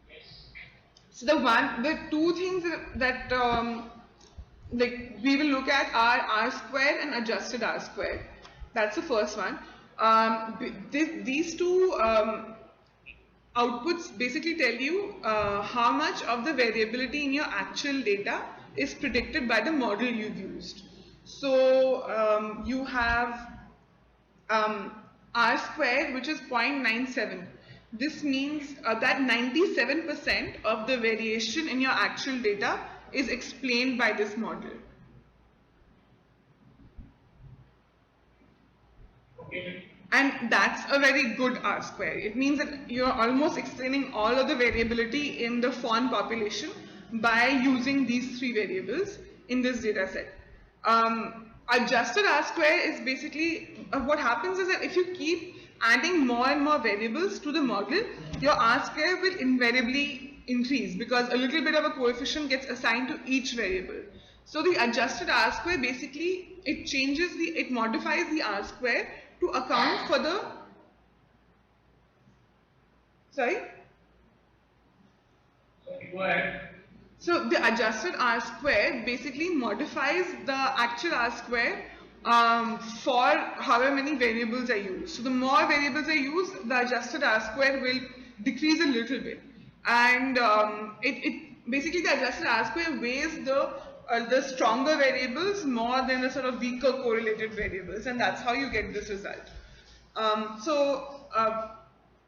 Yes. So the 2 things that we will look at are R squared and adjusted R squared. That's the first one. These 2 outputs basically tell you how much of the variability in your actual data is predicted by the model you've used. So you have R square, which is 0.97. This means that 97% of the variation in your actual data is explained by this model. Okay. And that's a very good R square. It means that you're almost explaining all of the variability in the fawn population by using these three variables in this data set. Adjusted R square is basically what happens is that if you keep adding more and more variables to the model, your R square will invariably increase because a little bit of a coefficient gets assigned to each variable. So the adjusted R square basically it modifies the R square to account for the sorry. Sorry, go ahead. So the adjusted R square basically modifies the actual R square for however many variables I use. So the more variables I use, the adjusted R square will decrease a little bit. And it basically the adjusted R square weighs the stronger variables more than the sort of weaker correlated variables, and that's how you get this result.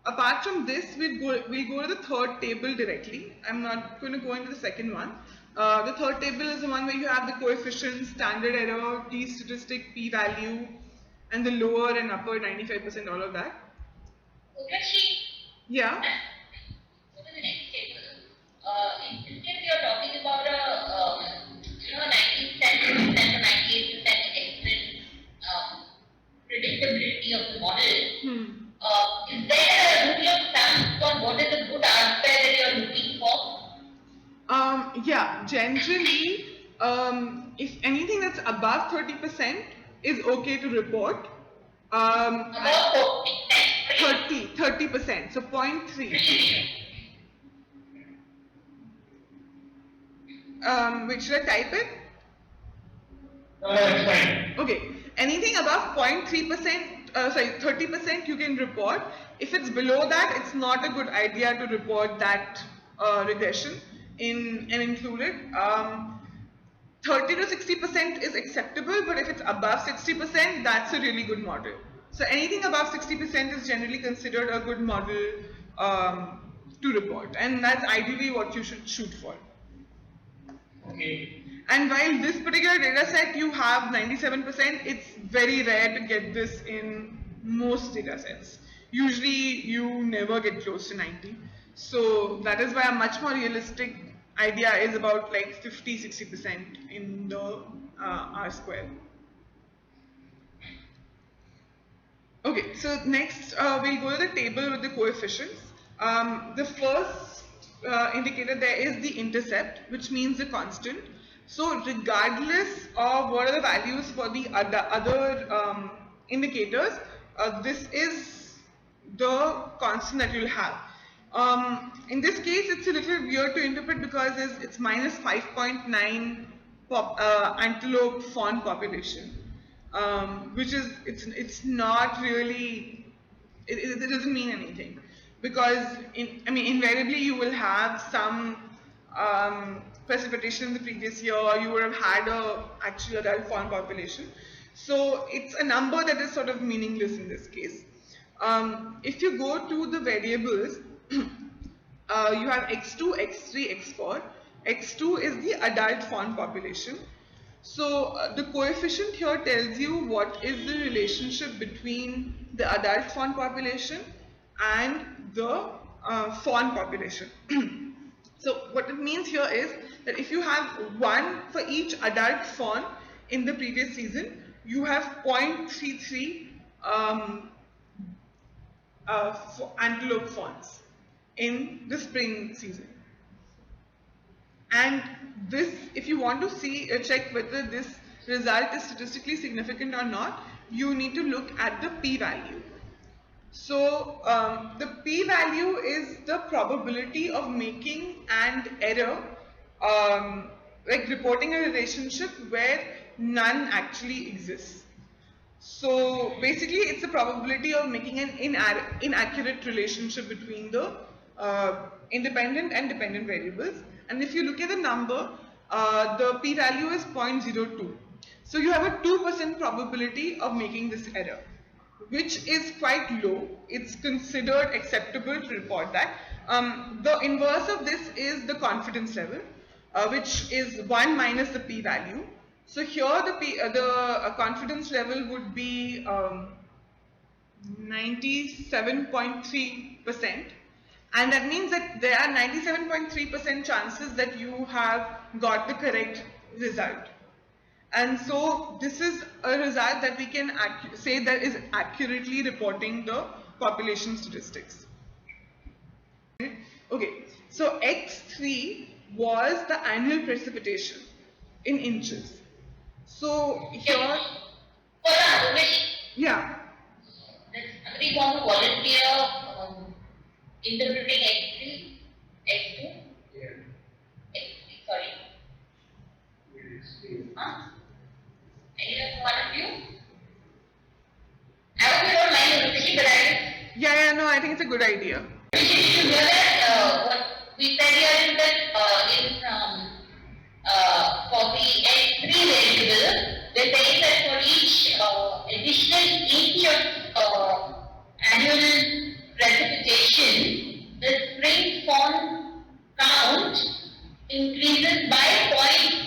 Apart from this, we'll go to the third table directly. I'm not going to go into the second one. The third table is the one where you have the coefficients, standard error, t-statistic, p-value, and the lower and upper 95%, all of that. Urvashi, Yeah. go to the next table. In this case, we are talking about a 97% or 98% estimate predictability of the model. Is there a rule of thumb for what is a good R square that you are looking for? Yeah, generally, if anything that's above 30% is okay to report. About 30%, so 0.3. Wait, should I type it? No, it's fine. Okay, anything above 0.3%, 30% you can report. If it's below that, it's not a good idea to report that regression and include it. 30 to 60% is acceptable, but if it's above 60%, that's a really good model. So anything above 60% is generally considered a good model to report, and that's ideally what you should shoot for. Okay. And while this particular data set you have 97%, it's very rare to get this in most data sets. Usually you never get close to 90. So that is why a much more realistic idea is about like 50-60% in the R square. Okay, so next we'll go to the table with the coefficients. The first indicator there is the intercept, which means the constant. So regardless of what are the values for the other indicators, this is the constant that you'll have. In this case, it's a little weird to interpret because it's minus 5.9 antelope fawn population, which is it's not really it doesn't mean anything because invariably you will have some precipitation in the previous year, or you would have had a actual adult fawn population. So it's a number that is sort of meaningless in this case. If you go to the variables, you have x2, x3, x4. x2 is the adult fawn population. So the coefficient here tells you what is the relationship between the adult fawn population and the fawn population. So what it means here is that if you have one for each adult fawn in the previous season, you have 0.33 antelope fawns in the spring season. And this, if you want to see check whether this result is statistically significant or not, you need to look at the p-value. So the p-value is the probability of making an error, like reporting a relationship where none actually exists. So basically it's the probability of making an inaccurate relationship between the independent and dependent variables. And if you look at the number, the p-value is 0.02. So you have a 2% probability of making this error. which is quite low. It's considered acceptable to report that. The inverse of this is the confidence level, which is 1 minus the p-value. So here the confidence level would be 97.3%, and that means that there are 97.3% chances that you have got the correct result. And so this is a result that we can say that is accurately reporting the population statistics. Okay, so X3 was the annual precipitation in inches. So here, Hold on, Umesh. yeah, Does somebody want to volunteer interpreting X3, X2? X3, sorry. Huh? Any one of you? I hope you don't mind the repetition, but yeah, no, I think it's a good idea. you should hear that what we said here is that for the X3 variable, we're saying that for each additional inch of annual precipitation, the spring spawn count increases by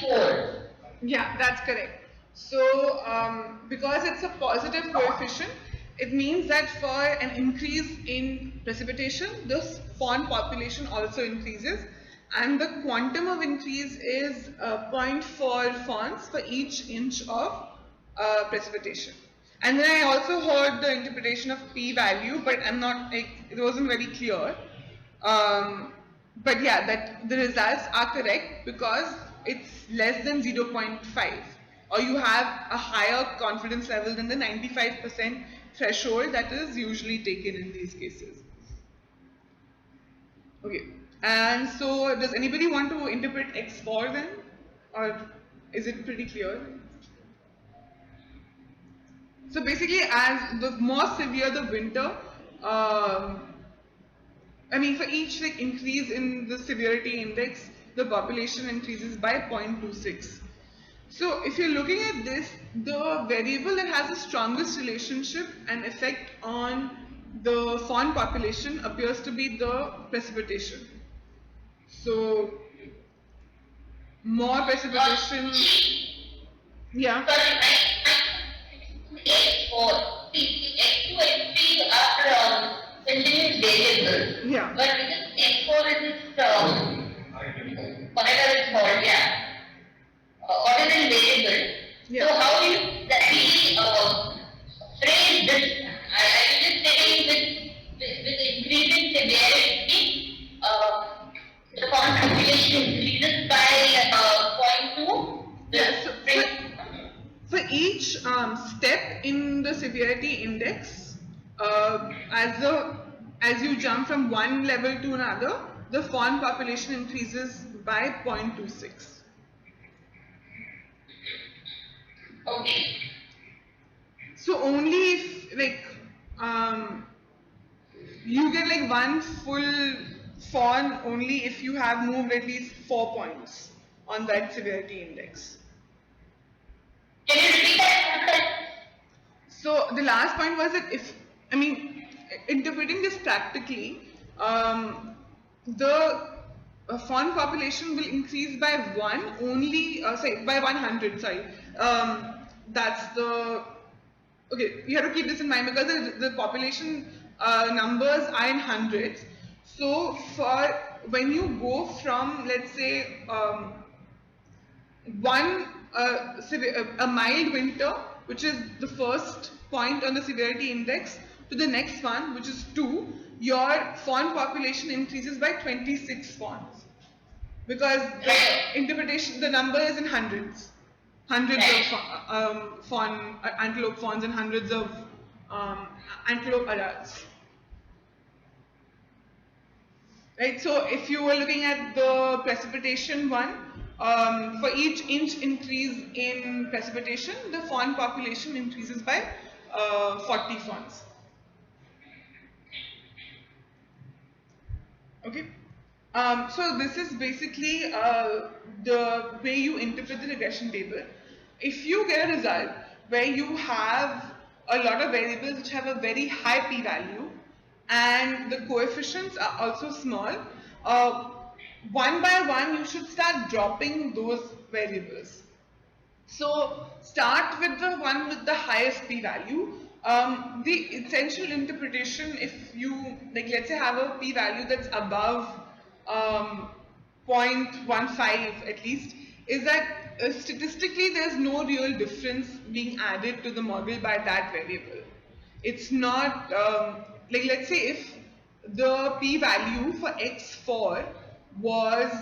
0.4. Yeah, that's correct. So because it's a positive coefficient, it means that for an increase in precipitation, the fawn population also increases, and the quantum of increase is 0.4 fawns for each inch of precipitation. And then I also heard the interpretation of p-value, but it wasn't very clear. But yeah, that the results are correct because it's less than 0.5, or you have a higher confidence level than the 95% threshold that is usually taken in these cases. Okay, and so does anybody want to interpret X4 then, or is it pretty clear? So basically, as the more severe the winter, for each increase in the severity index, the population increases by 0.26. So if you're looking at this, the variable that has the strongest relationship and effect on the fawn population appears to be the precipitation. So more precipitation, yeah. Sorry, X4. See, X2, X3 are continuous variables. Yeah. But X4 is whatever it's called, yeah. Ordinal variable. Yeah. So how do you exactly phrase this? I was just saying with increasing severity, the population increases by 0.2. Yeah, so for each step in the severity index, as you jump from one level to another, the fawn population increases by 0.26. Okay. So only if you get like one full fawn only if you have moved at least 4 points on that severity index. Can you repeat that? So the last point was that interpreting this practically, the fawn population will increase by by 100, sorry. That's the, okay, you have to keep this in mind because the population numbers are in hundreds. So when you go from, let's say, a mild winter, which is the first point on the severity index, to the next one, which is 2, your fawn population increases by 26 fawns. Because the number is in hundreds. Hundreds of antelope fawns and hundreds of antelope adults. Right, so if you were looking at the precipitation one, for each inch increase in precipitation, the fawn population increases by 40 fawns. Okay, so this is basically the way you interpret the regression table. If you get a result where you have a lot of variables which have a very high p-value and the coefficients are also small, one by one you should start dropping those variables. So start with the one with the highest p-value. The essential interpretation, if you like, let's say have a p-value that's above 0.15 at least, is that statistically there's no real difference being added to the model by that variable. It's not like, let's say if the p-value for x4 was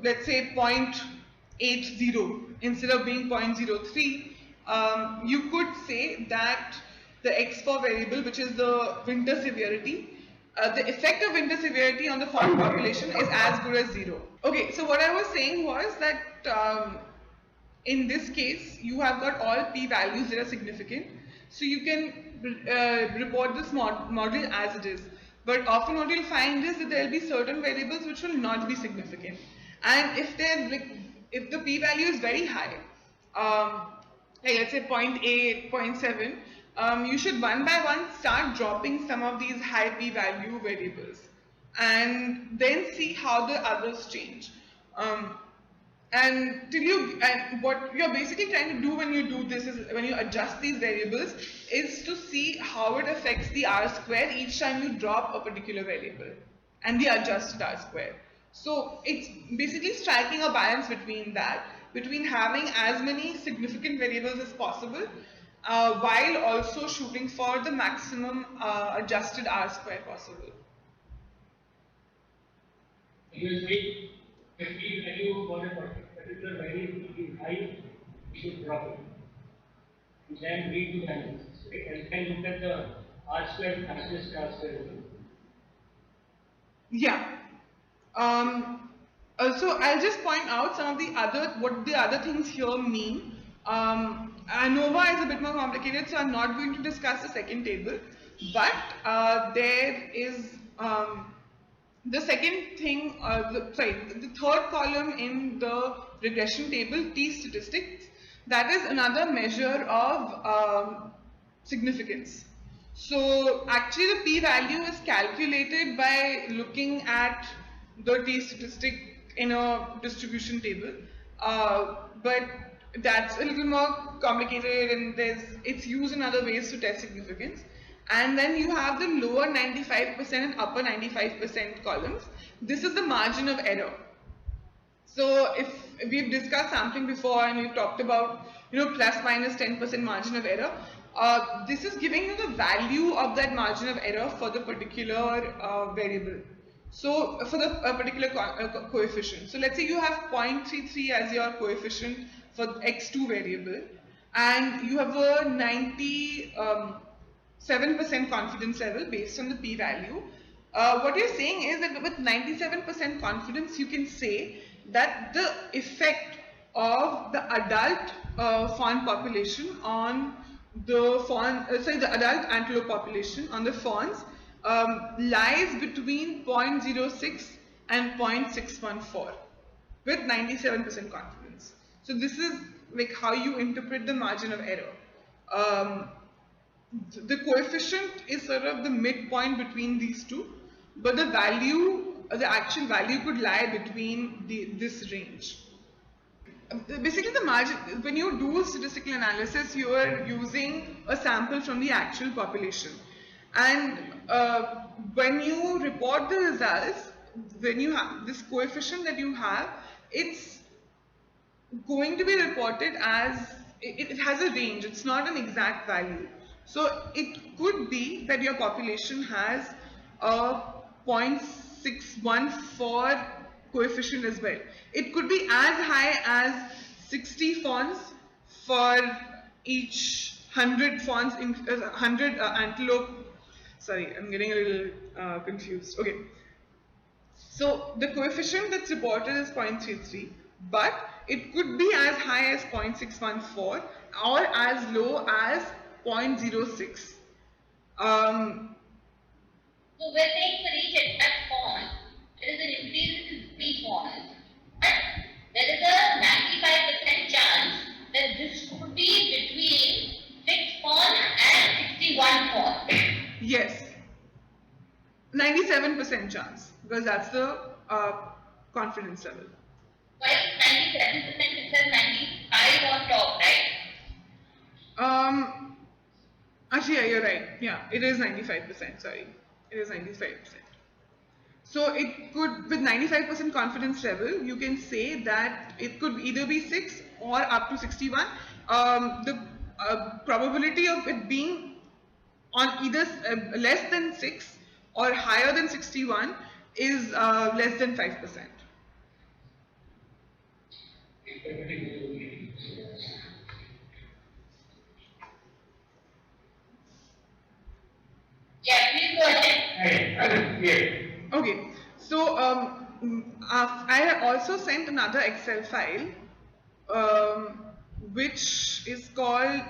let's say 0.80 instead of being 0.03, you could say that the x4 variable, which is the winter severity, the effect of winter severity on the fawn population is as good as 0. Okay, so what I was saying was that in this case, you have got all p-values that are significant, so you can report this model as it is. But often what you'll find is that there will be certain variables which will not be significant. And if the p-value is very high, like let's say 0.8, 0.7, you should one by one start dropping some of these high p-value variables and then see how the others change. And what you're basically trying to do when you do this is, when you adjust these variables, is to see how it affects the R square each time you drop a particular variable and the adjusted R square. So it's basically striking a balance between that, between having as many significant variables as possible, while also shooting for the maximum adjusted R square possible. Usually, if the value for a particular variable is high, we should drop it. And then redo the analysis, right? And then look at the R square versus R square. Yeah. Also, I'll just point out some of what the other things here mean. ANOVA is a bit more complicated, so I'm not going to discuss the second table. But there is the second thing, the third column in the regression table, T statistics, that is another measure of significance. So actually the p-value is calculated by looking at the T statistic in a distribution table, but that's a little more complicated and it's used in other ways to test significance. And then you have the lower 95% and upper 95% columns. This is the margin of error. So if we've discussed sampling before and we've talked about plus minus 10% margin of error, this is giving you the value of that margin of error for the particular variable. So for the particular coefficient. So let's say you have 0.33 as your coefficient for x2 variable, and you have a 97% confidence level based on the p-value. What you're saying is that with 97% confidence, you can say that the effect of the adult fawn population on the the adult antelope population on the fawns lies between 0.06 and 0.614 with 97% confidence. So this is like how you interpret the margin of error. The coefficient is sort of the midpoint between these two, but the actual value could lie between this range. Basically the margin, when you do statistical analysis, you are using a sample from the actual population. And when you report the results, when you have this coefficient that you have, it's going to be reported as, it has a range, it's not an exact value. So it could be that your population has a 0.614 coefficient as well. It could be as high as 60 fawns for each 100 fawns in 100 antelope. Sorry, I'm getting a little confused. Okay. So the coefficient that's reported is 0.33, but it could be as high as 0.614 or as low as 0.06. So we're saying for each exact fawn, there is an increase in 3 fawns. But there is a 95% chance that this could be between because that's the confidence level. Why is 97%? It says 95 on top, right? Actually, yeah, you're right. Yeah, it is 95%. Sorry, it is 95%. So it could, with 95% confidence level, you can say that it could either be 6 or up to 61. The probability of it being on either less than 6 or higher than 61 is less than 5%. Yeah, please go ahead. Okay, so I also sent another Excel file, which is called,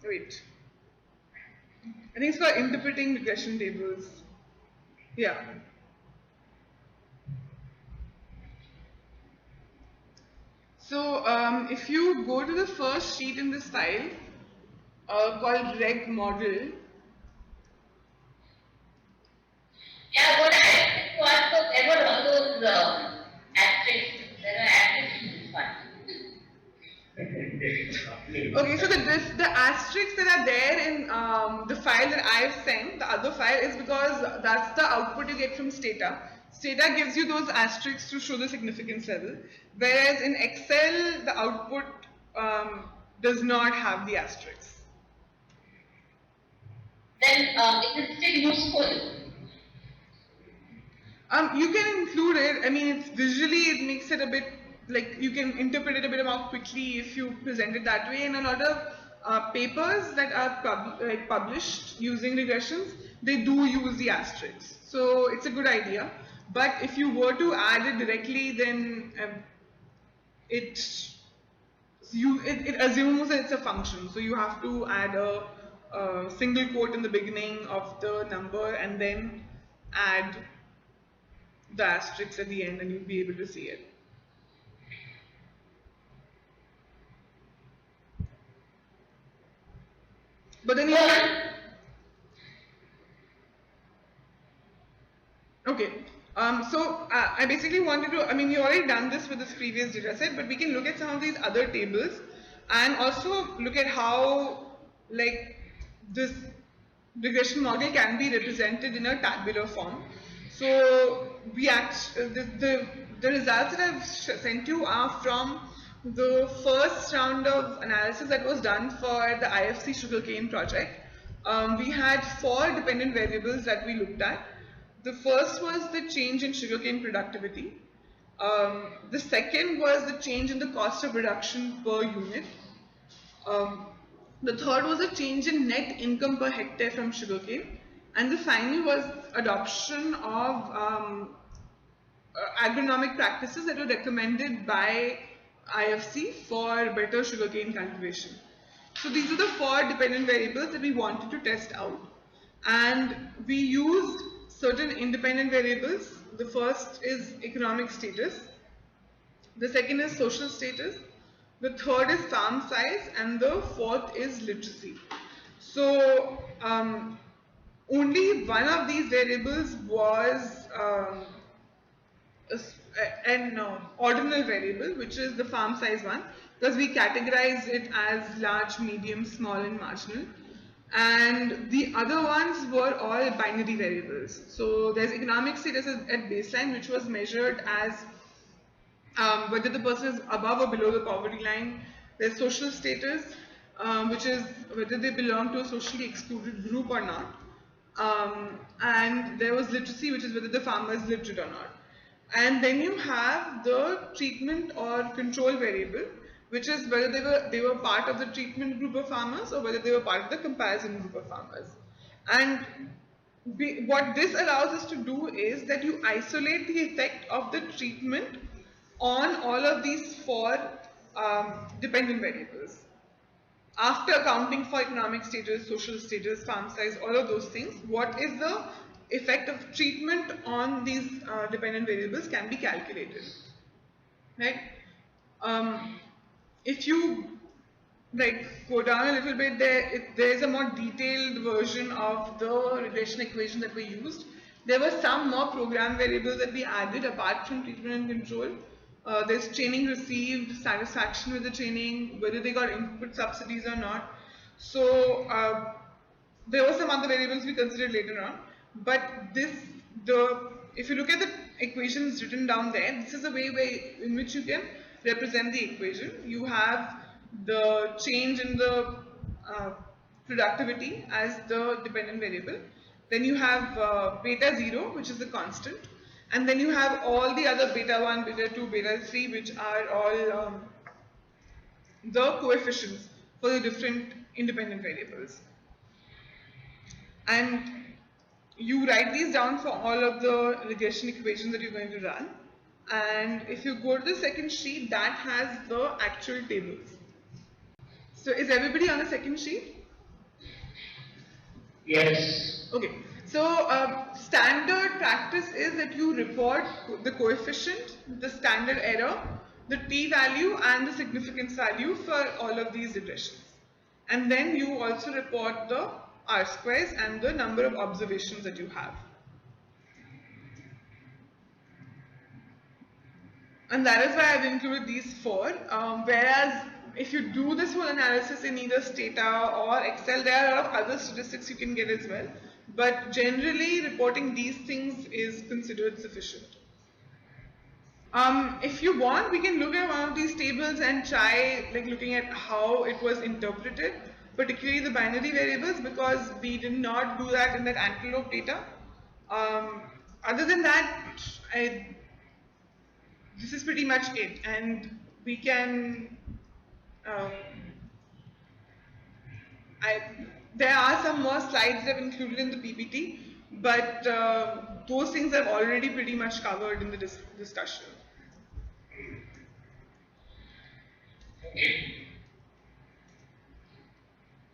wait, I think it's called interpreting regression tables. Yeah. So if you go to the first sheet in this file called reg model, Yeah, what I asked to ask was there were all those asterisks. There are asterisks in this one. okay, so the asterisks that are there in the file that I've sent, the other file, is because that's the output you get from Stata. Stata gives you those asterisks to show the significance level, whereas in Excel, the output does not have the asterisks. Then is it still useful? You can include it. I mean, it's visually, it makes it a bit like you can interpret it a bit more quickly if you present it that way. And a lot of papers that are published using regressions, they do use the asterisks. So it's a good idea. But if you were to add it directly, then it assumes that it's a function. So you have to add a single quote in the beginning of the number and then add the asterisk at the end, and you'll be able to see it. But then you okay. So I basically wanted to, I mean, we already done this with this previous data set, but we can look at some of these other tables and also look at how like this regression model can be represented in a tabular form. So the results that I've sent you are from the first round of analysis that was done for the IFC sugarcane project. We had 4 dependent variables that we looked at. The first was the change in sugarcane productivity. The second was the change in the cost of production per unit. The third was a change in net income per hectare from sugarcane. And the final was adoption of agronomic practices that were recommended by IFC for better sugarcane cultivation. So these are the 4 dependent variables that we wanted to test out. And we used certain independent variables. The first is economic status. The second is social status. The third is farm size. And the fourth is literacy. So only one of these variables was an ordinal variable, which is the farm size one, because we categorize it as large, medium, small, and marginal. And the other ones were all binary variables. So there's economic status at baseline, which was measured as whether the person is above or below the poverty line. There's social status, which is whether they belong to a socially excluded group or not. And there was literacy, which is whether the farmer is literate or not. And then you have the treatment or control variable, which is whether they were part of the treatment group of farmers or whether they were part of the comparison group of farmers. And what this allows us to do is that you isolate the effect of the treatment on all of these 4 dependent variables. After accounting for economic status, social status, farm size, all of those things, what is the effect of treatment on these dependent variables can be calculated, right? If you go down a little bit, there is a more detailed version of the regression equation that we used. There were some more program variables that we added apart from treatment and control. There's training received, satisfaction with the training, whether they got input subsidies or not. So there were some other variables we considered later on. But if you look at the equations written down there, this is a way in which you can represent the equation. You have the change in the productivity as the dependent variable. Then you have beta 0, which is the constant. And then you have all the other beta 1, beta 2, beta 3, which are all the coefficients for the different independent variables. And you write these down for all of the regression equations that you're going to run. And if you go to the second sheet, that has the actual tables. So is everybody on the second sheet? Yes. Okay. So standard practice is that you report the coefficient, the standard error, the t-value and the significance value for all of these regressions. And then you also report the R-squares and the number of observations that you have. And that is why I've included these four. Whereas if you do this whole analysis in either Stata or Excel, there are a lot of other statistics you can get as well. But generally, reporting these things is considered sufficient. If you want, we can look at one of these tables and try looking at how it was interpreted, particularly the binary variables, because we did not do that in that antelope data. Other than that, this is pretty much it, and we can there are some more slides that I've included in the PPT, but those things I've already pretty much covered in the discussion.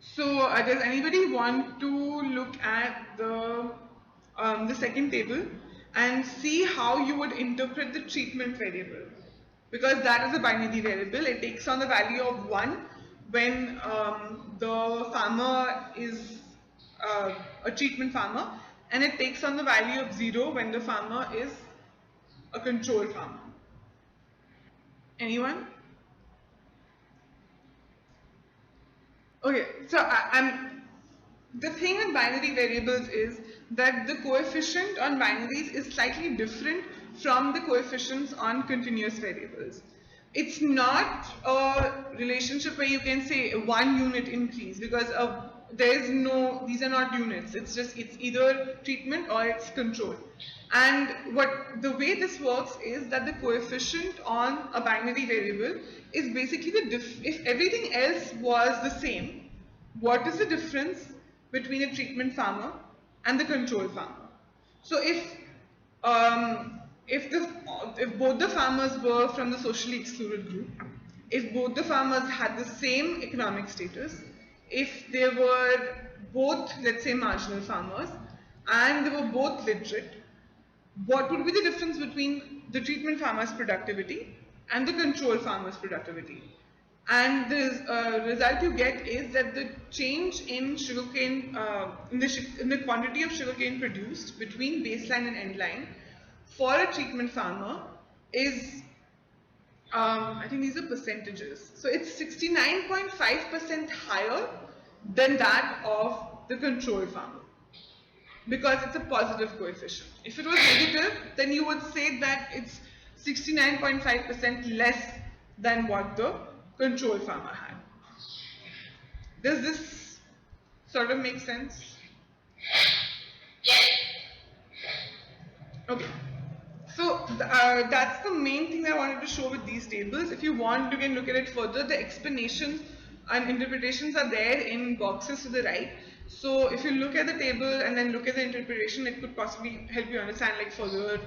So does anybody want to look at the second table and see how you would interpret the treatment variable? Because that is a binary variable. It takes on the value of 1 when the farmer is a treatment farmer, and it takes on the value of 0 when the farmer is a control farmer. Anyone? Okay, so the thing with binary variables is that the coefficient on binaries is slightly different from the coefficients on continuous variables. It's not a relationship where you can say 1 unit increase, because these are not units. It's either treatment or it's control. And the way this works is that the coefficient on a binary variable is basically if everything else was the same, what is the difference between a treatment farmer and the control farmer? So if both the farmers were from the socially excluded group, if both the farmers had the same economic status, if they were both, let's say, marginal farmers, and they were both literate, what would be the difference between the treatment farmer's productivity and the control farmer's productivity? And the result you get is that the change in sugarcane, in the quantity of sugarcane produced between baseline and end line for a treatment farmer is, I think these are percentages. So it's 69.5% higher than that of the control farmer, because it's a positive coefficient. If it was negative, then you would say that it's 69.5% less than what the control farmer had. Does this sort of make sense? Yes. Okay. So that's the main thing I wanted to show with these tables. If you want, you can look at it further. The explanations and interpretations are there in boxes to the right. So if you look at the table and then look at the interpretation, it could possibly help you understand further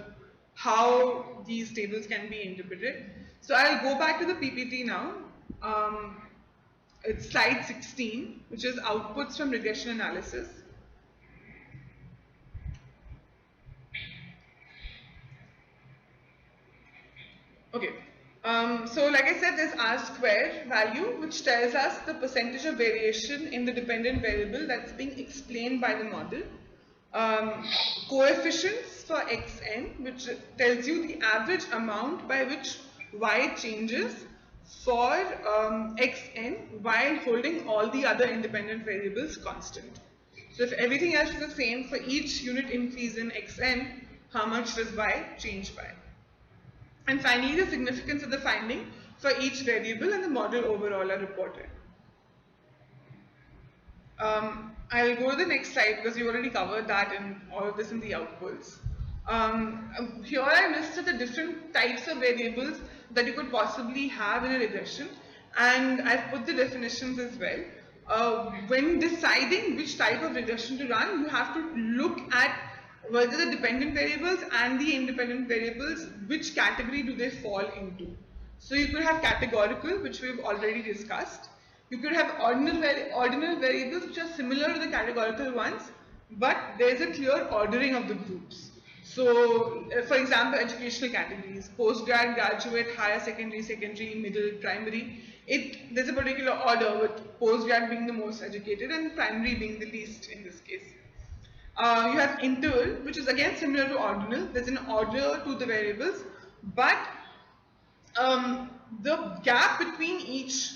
how these tables can be interpreted. So I'll go back to the PPT now. It's slide 16, which is outputs from regression analysis. Okay, so like I said, there's R square value, which tells us the percentage of variation in the dependent variable that's being explained by the model. coefficients for xn, which tells you the average amount by which y changes for xn while holding all the other independent variables constant. So if everything else is the same, for each unit increase in xn, how much does y change by? And finally, the significance of the finding for each variable and the model overall are reported. I'll go to the next slide because we already covered that and all of this in the outputs. Here I listed the different types of variables that you could possibly have in a regression, and I've put the definitions as well. When deciding which type of regression to run, you have to look at whether the dependent variables and the independent variables, which category do they fall into. So you could have categorical, which we've already discussed. You could have ordinal variables, which are similar to the categorical ones, but there's a clear ordering of the groups. So, for example, educational categories, postgrad, graduate, higher secondary, middle, primary. There's a particular order, with postgrad being the most educated and primary being the least in this case. You have interval, which is again similar to ordinal. There's an order to the variables, but the gap between each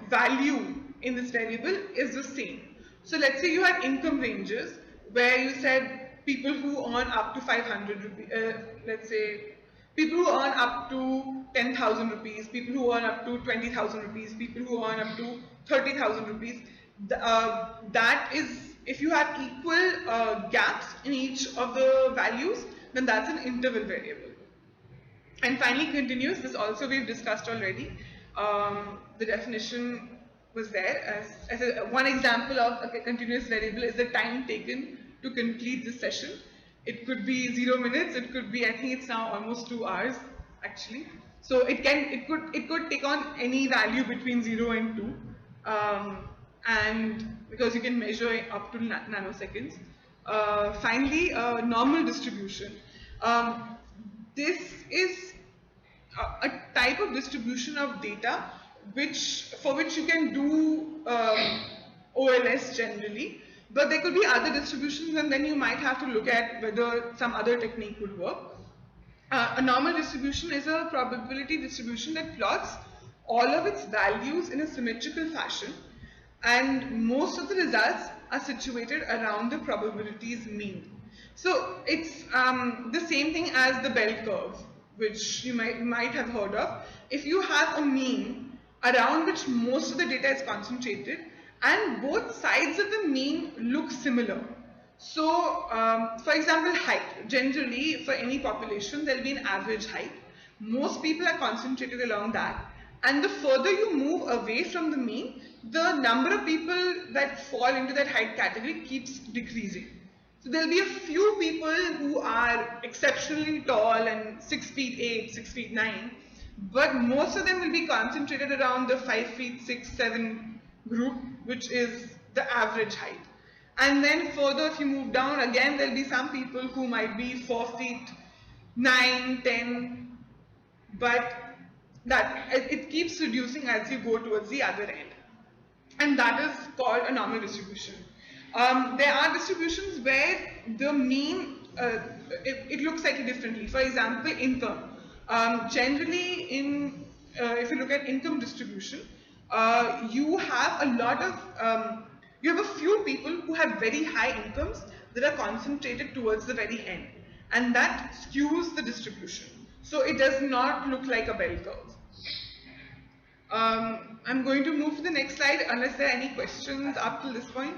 value in this variable is the same. So let's say you had income ranges where you said people who earn up to 500 rupees, let's say people who earn up to 10,000 rupees, people who earn up to 20,000 rupees, people who earn up to 30,000 rupees. That is, if you have equal gaps in each of the values, then that's an interval variable. And finally, continuous, this also we've discussed already. The definition was there as one example of a continuous variable is the time taken to complete the session. It could be 0 minutes, it could be, I think it's now almost 2 hours actually. So it could take on any value between 0 and 2, and because you can measure it up to nanoseconds. Finally, normal distribution. This is a type of distribution of data for which you can do OLS generally, but there could be other distributions, and then you might have to look at whether some other technique would work. A normal distribution is a probability distribution that plots all of its values in a symmetrical fashion, and most of the results are situated around the probability's mean. So it's the same thing as the bell curve, which you might have heard of. If you have a mean around which most of the data is concentrated and both sides of the mean look similar. So, for example, height. Generally, for any population, there will be an average height. Most people are concentrated along that. And the further you move away from the mean, the number of people that fall into that height category keeps decreasing. So there will be a few people who are exceptionally tall and 6 feet 8, 6 feet 9, but most of them will be concentrated around the 5 feet 6, 7 group, which is the average height. And then further, if you move down, again there will be some people who might be 4 feet 9, 10, but it keeps reducing as you go towards the other end. And that is called a normal distribution. There are distributions where the mean, it looks slightly differently. For example, income. Generally, if you look at income distribution, you have a few people who have very high incomes that are concentrated towards the very end, and that skews the distribution. So it does not look like a bell curve. I'm going to move to the next slide unless there are any questions up to this point.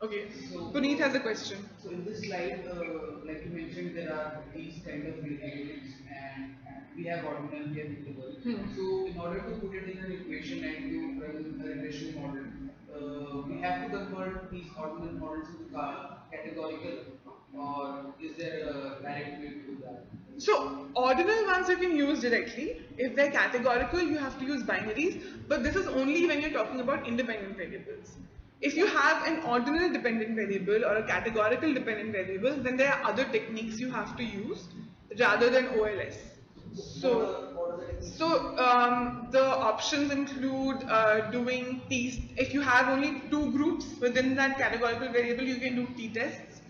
Okay, so Puneet has a question. So in this slide, like you mentioned, there are these kind of variables, and we have ordinal, we have interval. So in order to put it in an equation and to run a regression model, we have to convert these ordinal models into categorical, or is there a direct way to do that? So ordinal ones you can use directly. If they're categorical, you have to use binaries, but this is only when you're talking about independent variables. If you have an ordinal dependent variable or a categorical dependent variable, then there are other techniques you have to use rather than OLS. So the options include doing t. If you have only 2 groups within that categorical variable, you can do t-tests.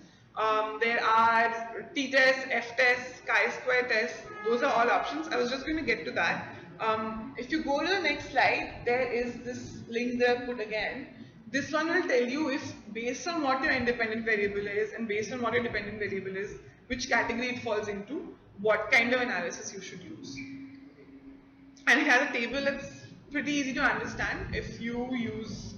There are t-tests, f-tests, chi-square tests. Those are all options. I was just going to get to that. If you go to the next slide, there is this link that I put again. This one will tell you if based on what your independent variable is and based on what your dependent variable is, which category it falls into, what kind of analysis you should use. And it has a table that's pretty easy to understand if you use,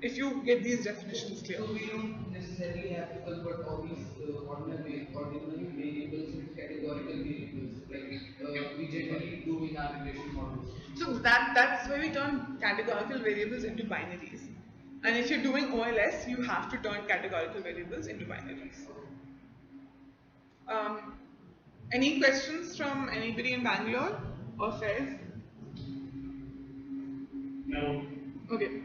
if you get these definitions clear. So we don't necessarily have to convert all these ordinary variables into categorical variables like we generally do in our regression models. So that's where we turn categorical variables into binaries. And if you're doing OLS, you have to turn categorical variables into binaries. Any questions from anybody in Bangalore or Faiz? No. Okay.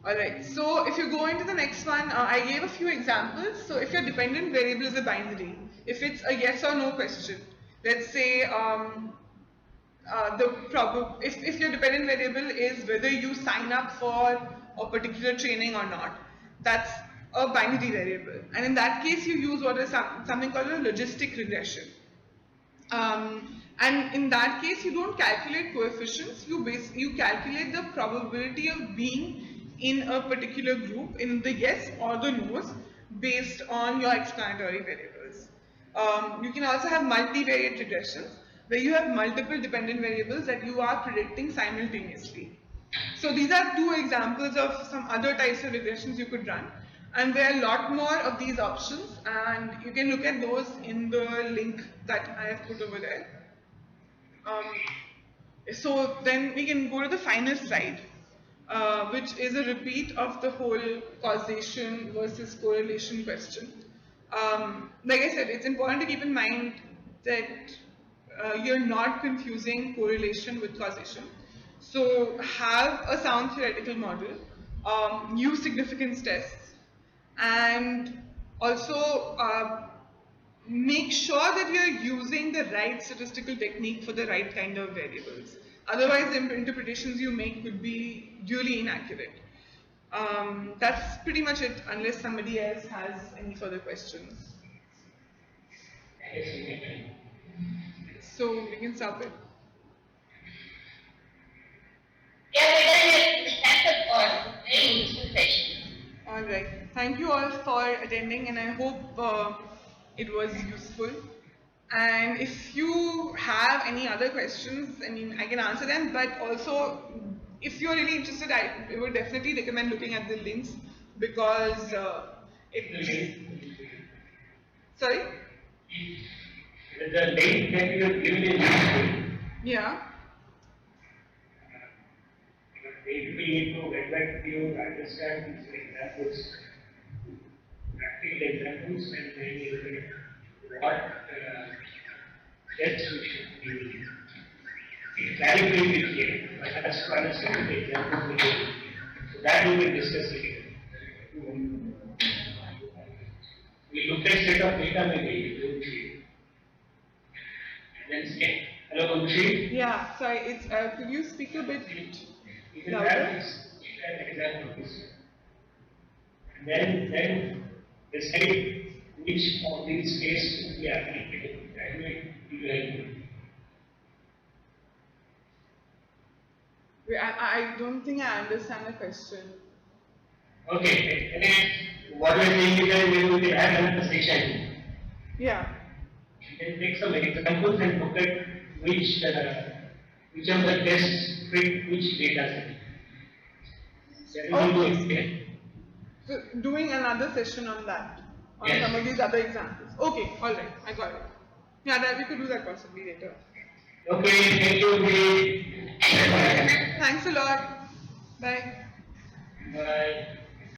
Alright, so if you go into the next one, I gave a few examples. So if your dependent variable is a binary, if it's a yes or no question, let's say if your dependent variable is whether you sign up for a particular training or not, that's a binary variable. And in that case, you use what is something called a logistic regression. And in that case, you don't calculate coefficients, you calculate the probability of being in a particular group in the yes or the no's based on your explanatory variables. You can also have multivariate regressions where you have multiple dependent variables that you are predicting simultaneously. So these are two examples of some other types of regressions you could run, and there are a lot more of these options, and you can look at those in the link that I have put over there. So then we can go to the final slide, which is a repeat of the whole causation versus correlation question. Like I said, it's important to keep in mind that you're not confusing correlation with causation. So have a sound theoretical model, use significance tests, and also make sure that you're using the right statistical technique for the right kind of variables. Otherwise, the interpretations you make could be really inaccurate. That's pretty much it, unless somebody else has any further questions. So we can stop it. Yeah, we're done. Thanks for very useful session. Alright, thank you all for attending, and I hope it was useful. And if you have any other questions, I mean, I can answer them, but also if you're really interested, I would definitely recommend looking at the links because sorry? The link that you have given is useful. Yeah. If we need to get back to you, understand these examples, practical examples, and then what steps we should be using. It clarify it here, but as to understand the example we give. So that we will discuss again. We look at set of data maybe, and then scan. Hello, Unshi? Yeah, sorry, it's, could you speak a bit You louder? can have an example of this. And then decide which of these cases will be applicable. That way it will help you. Wait, I don't think I understand the question. Okay, and then what we are saying is that we will have another section. Yeah. You can take some examples and look at which of the tests fit which data set. That will Okay. be explained. So doing another session on that, on Yes. some of these other examples. Okay, alright, I got it. Yeah, that we could do that possibly later. Okay, thank you, Giri. Bye. Thanks a lot. Bye. Bye.